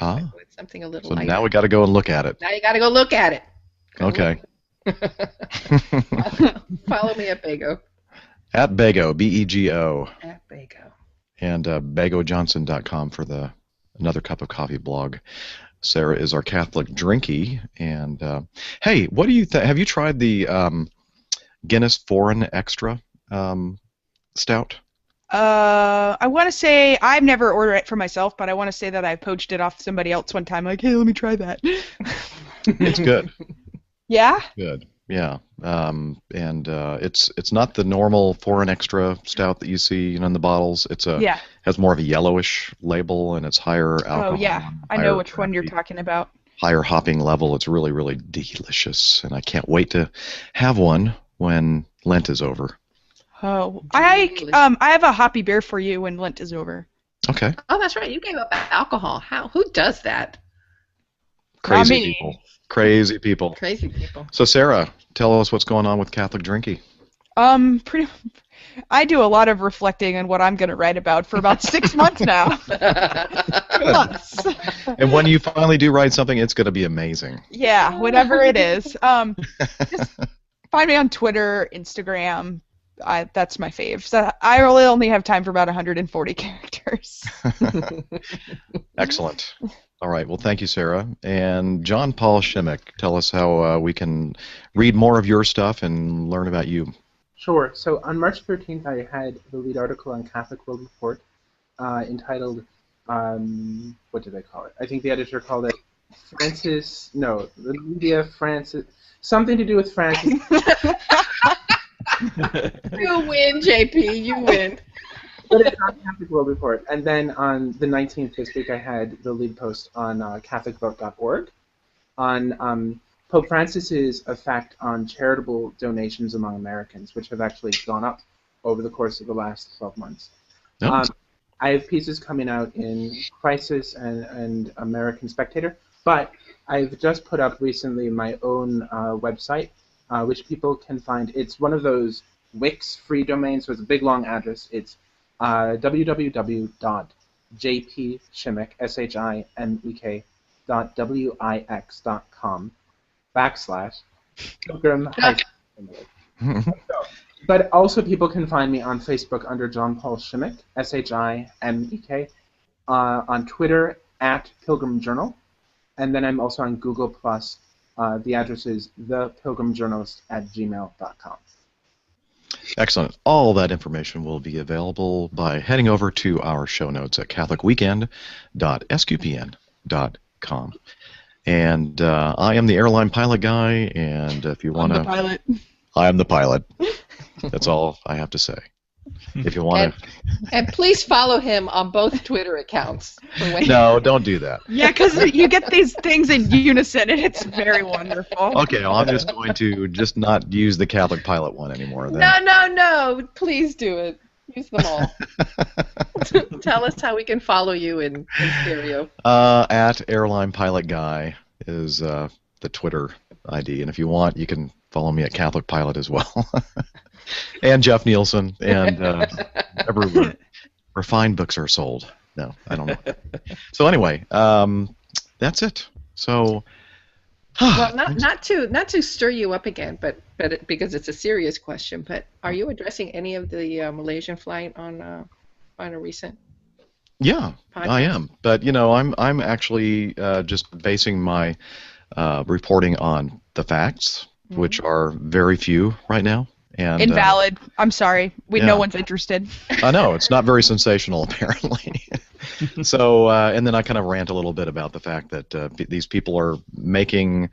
C: I
A: Ah,
C: went something a little
A: so
C: lighter.
A: now we got to go and look at it.
C: Now you got to go look at it. Go
A: Okay.
C: Follow me at Bego.
A: At Bego, B-E-G-O,
C: At Bego.
A: and BegoJohnson.com for the Another Cup of Coffee blog. Sarah is our Catholic drinky, and hey, what do you think? Have you tried the Guinness Foreign Extra stout?
D: I want to say I've never ordered it for myself, but I want to say that I poached it off somebody else one time. Like, hey, let me try that.
A: It's good.
D: Yeah.
A: Good. Yeah. And it's not the normal Foreign Extra stout that you see in the bottles.
D: Yeah.
A: Has more of a yellowish label, and it's higher alcohol.
D: Oh yeah, I know which one you're talking about.
A: Higher hopping level. It's really, really delicious, and I can't wait to have one when Lent is over.
D: Oh, I have a hoppy beer for you when Lent is over.
A: Okay.
C: Oh, that's right. You gave up alcohol. Who does that?
A: Crazy
D: me.
A: people. Crazy people.
C: Crazy people.
A: So Sarah, tell us what's going on with Catholic drinky.
D: I do a lot of reflecting on what I'm going to write about for about 6 months now. Months.
A: And when you finally do write something, it's going to be amazing.
D: Yeah, whatever it is. Just find me on Twitter, Instagram. That's my fave. So I really only have time for about 140 characters.
A: Excellent. All right. Well, thank you, Sarah. And John Paul Shimmick, tell us how we can read more of your stuff and learn about you.
E: Sure. So on March 13th, I had the lead article on Catholic World Report entitled, what did they call it? I think the editor called it the media Francis, something to do with Francis.
C: You win, JP. You win.
E: But it's on Catholic World Report. And then on the 19th this week, I had the lead post on CatholicVote.org on Pope Francis's effect on charitable donations among Americans, which have actually gone up over the course of the last 12 months.
A: Oh.
E: I have pieces coming out in Crisis and American Spectator, but I've just put up recently my own website, which people can find. It's one of those Wix free domains, so it's a big long address. It's www.jpshimmick, SHIMMIK.wix.com/Pilgrim. But also people can find me on Facebook under John Paul Shimmick, SHIMMEK, on Twitter at Pilgrim Journal, and then I'm also on Google+. The address is thepilgrimjournalist@gmail.com.
A: Excellent. All that information will be available by heading over to our show notes at catholicweekend.sqpn.com. And I am the airline pilot guy, and if you want to...
D: I'm the pilot.
A: I am the pilot. That's all I have to say. If you want to...
C: And please follow him on both Twitter accounts.
A: No, don't do that.
D: Yeah, because you get these things in unison, and it's very wonderful.
A: Okay, well, I'm just going to just not use the Catholic pilot one anymore. Then.
C: No. Please do it. Use them all. Tell us how we can follow you in stereo.
A: At Airline Pilot Guy is the Twitter ID, and if you want, you can follow me at Catholic Pilot as well. And Jeff Nielsen, and wherever fine books are sold. No, I don't know. So anyway, that's it. So,
C: well, not to stir you up again, but because it's a serious question. But are you addressing any of the Malaysian flight on a recent?
A: Yeah,
C: podcast?
A: I am. But I'm actually just basing my reporting on the facts, which are very few right now. And,
D: invalid. I'm sorry.
A: Yeah.
D: No one's interested.
A: I know. It's not very sensational, apparently. So, and then I kind of rant a little bit about the fact that these people are making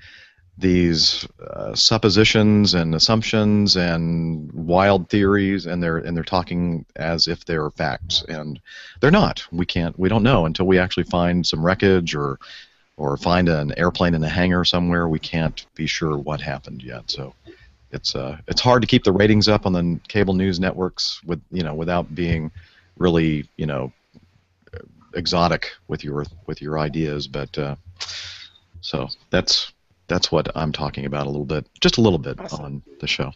A: these suppositions and assumptions and wild theories, and they're talking as if they're facts, and they're not. We don't know until we actually find some wreckage or find an airplane in a hangar somewhere. We can't be sure what happened yet. So. It's hard to keep the ratings up on the cable news networks without being really exotic with your ideas, but so that's that's what I'm talking about a little bit, just a little bit
C: Awesome.
A: on the show.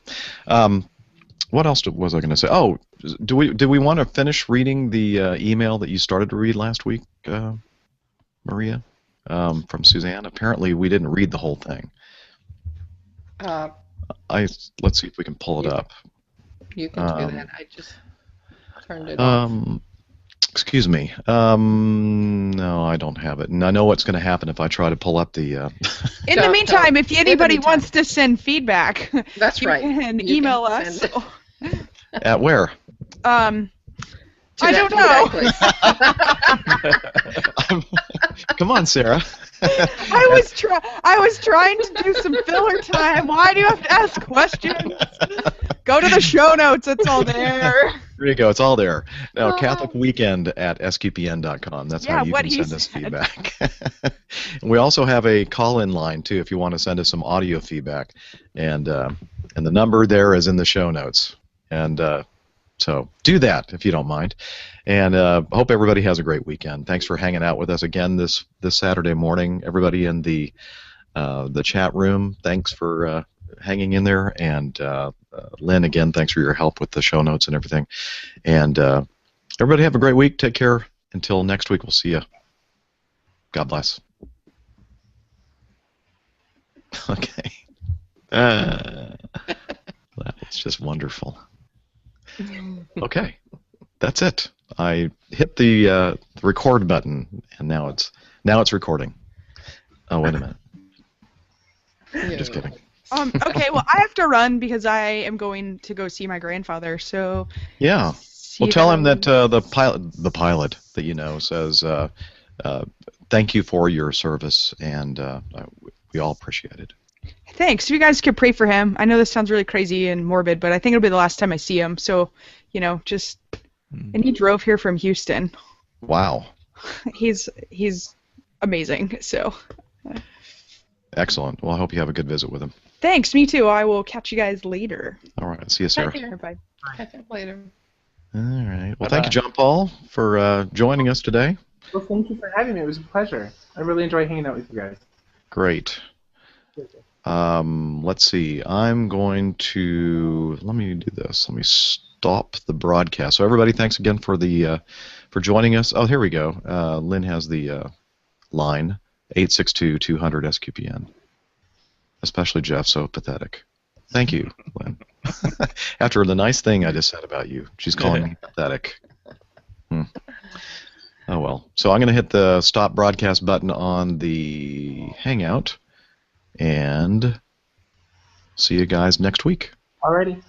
A: What else was I going to say? Oh, do we want to finish reading the email that you started to read last week, Maria, from Suzanne? Apparently, we didn't read the whole thing.
C: Uh,
A: Let's see if we can pull it up.
C: you can do that. I just turned it off.
A: Excuse me. No, I don't have it, and I know what's going to happen if I try to pull up the.
D: In the
C: Don't-
D: meantime, if
C: in the
D: anybody
C: meantime.
D: wants to send feedback,
C: That's
D: you
C: right.
D: can
C: You
D: email
C: can
D: us.
C: send
A: At where?
D: Um,
C: To
D: I
C: that-
D: don't know.
C: to that place.
A: Come on, Sarah.
D: I was trying to do some filler time. Why do you have to ask questions? Go to the show notes. It's all there.
A: There you go. It's all there. Now, CatholicWeekend@sqpn.com. That's how you
D: what
A: can
D: he
A: send us
D: said.
A: feedback. And we also have a call-in line too, if you want to send us some audio feedback, and the number there is in the show notes. And so do that if you don't mind. And hope everybody has a great weekend. Thanks for hanging out with us again this Saturday morning. Everybody in the chat room, thanks for hanging in there. And Lynn, again, thanks for your help with the show notes and everything. And everybody have a great week. Take care. Until next week, we'll see you. God bless. Okay. That was just wonderful. Okay, that's it. I hit the record button, and now it's recording. Oh, wait a minute. Just kidding.
D: Okay, well, I have to run because I am going to go see my grandfather. So
A: Yeah.
D: see
A: Well, tell him
D: you-
A: that the pilot that you know says thank you for your service, and we all appreciate it.
D: Thanks. You guys could pray for him. I know this sounds really crazy and morbid, but I think it'll be the last time I see him. So, just. And he drove here from Houston.
A: Wow.
D: He's amazing. So.
A: Excellent. Well, I hope you have a good visit with him.
D: Thanks. Me too. I will catch you guys later.
A: All right. See you, Sarah.
C: Take care.
D: Bye.
C: Catch up later.
A: All right. Well,
F: Bye-bye.
A: thank you, John Paul, for joining us today.
E: Well, thank you for having me. It was a pleasure. I really enjoy hanging out with you guys.
A: Great. Let's see. I'm going to let me do this. Let me stop the broadcast. So everybody, thanks again for joining us. Oh, here we go. Lynn has the line 862-200-SQPN. Especially Jeff, so pathetic. Thank you, Lynn. After the nice thing I just said about you, she's calling me pathetic. Oh well. So I'm going to hit the stop broadcast button on the Hangout, and see you guys next week.
E: Alrighty.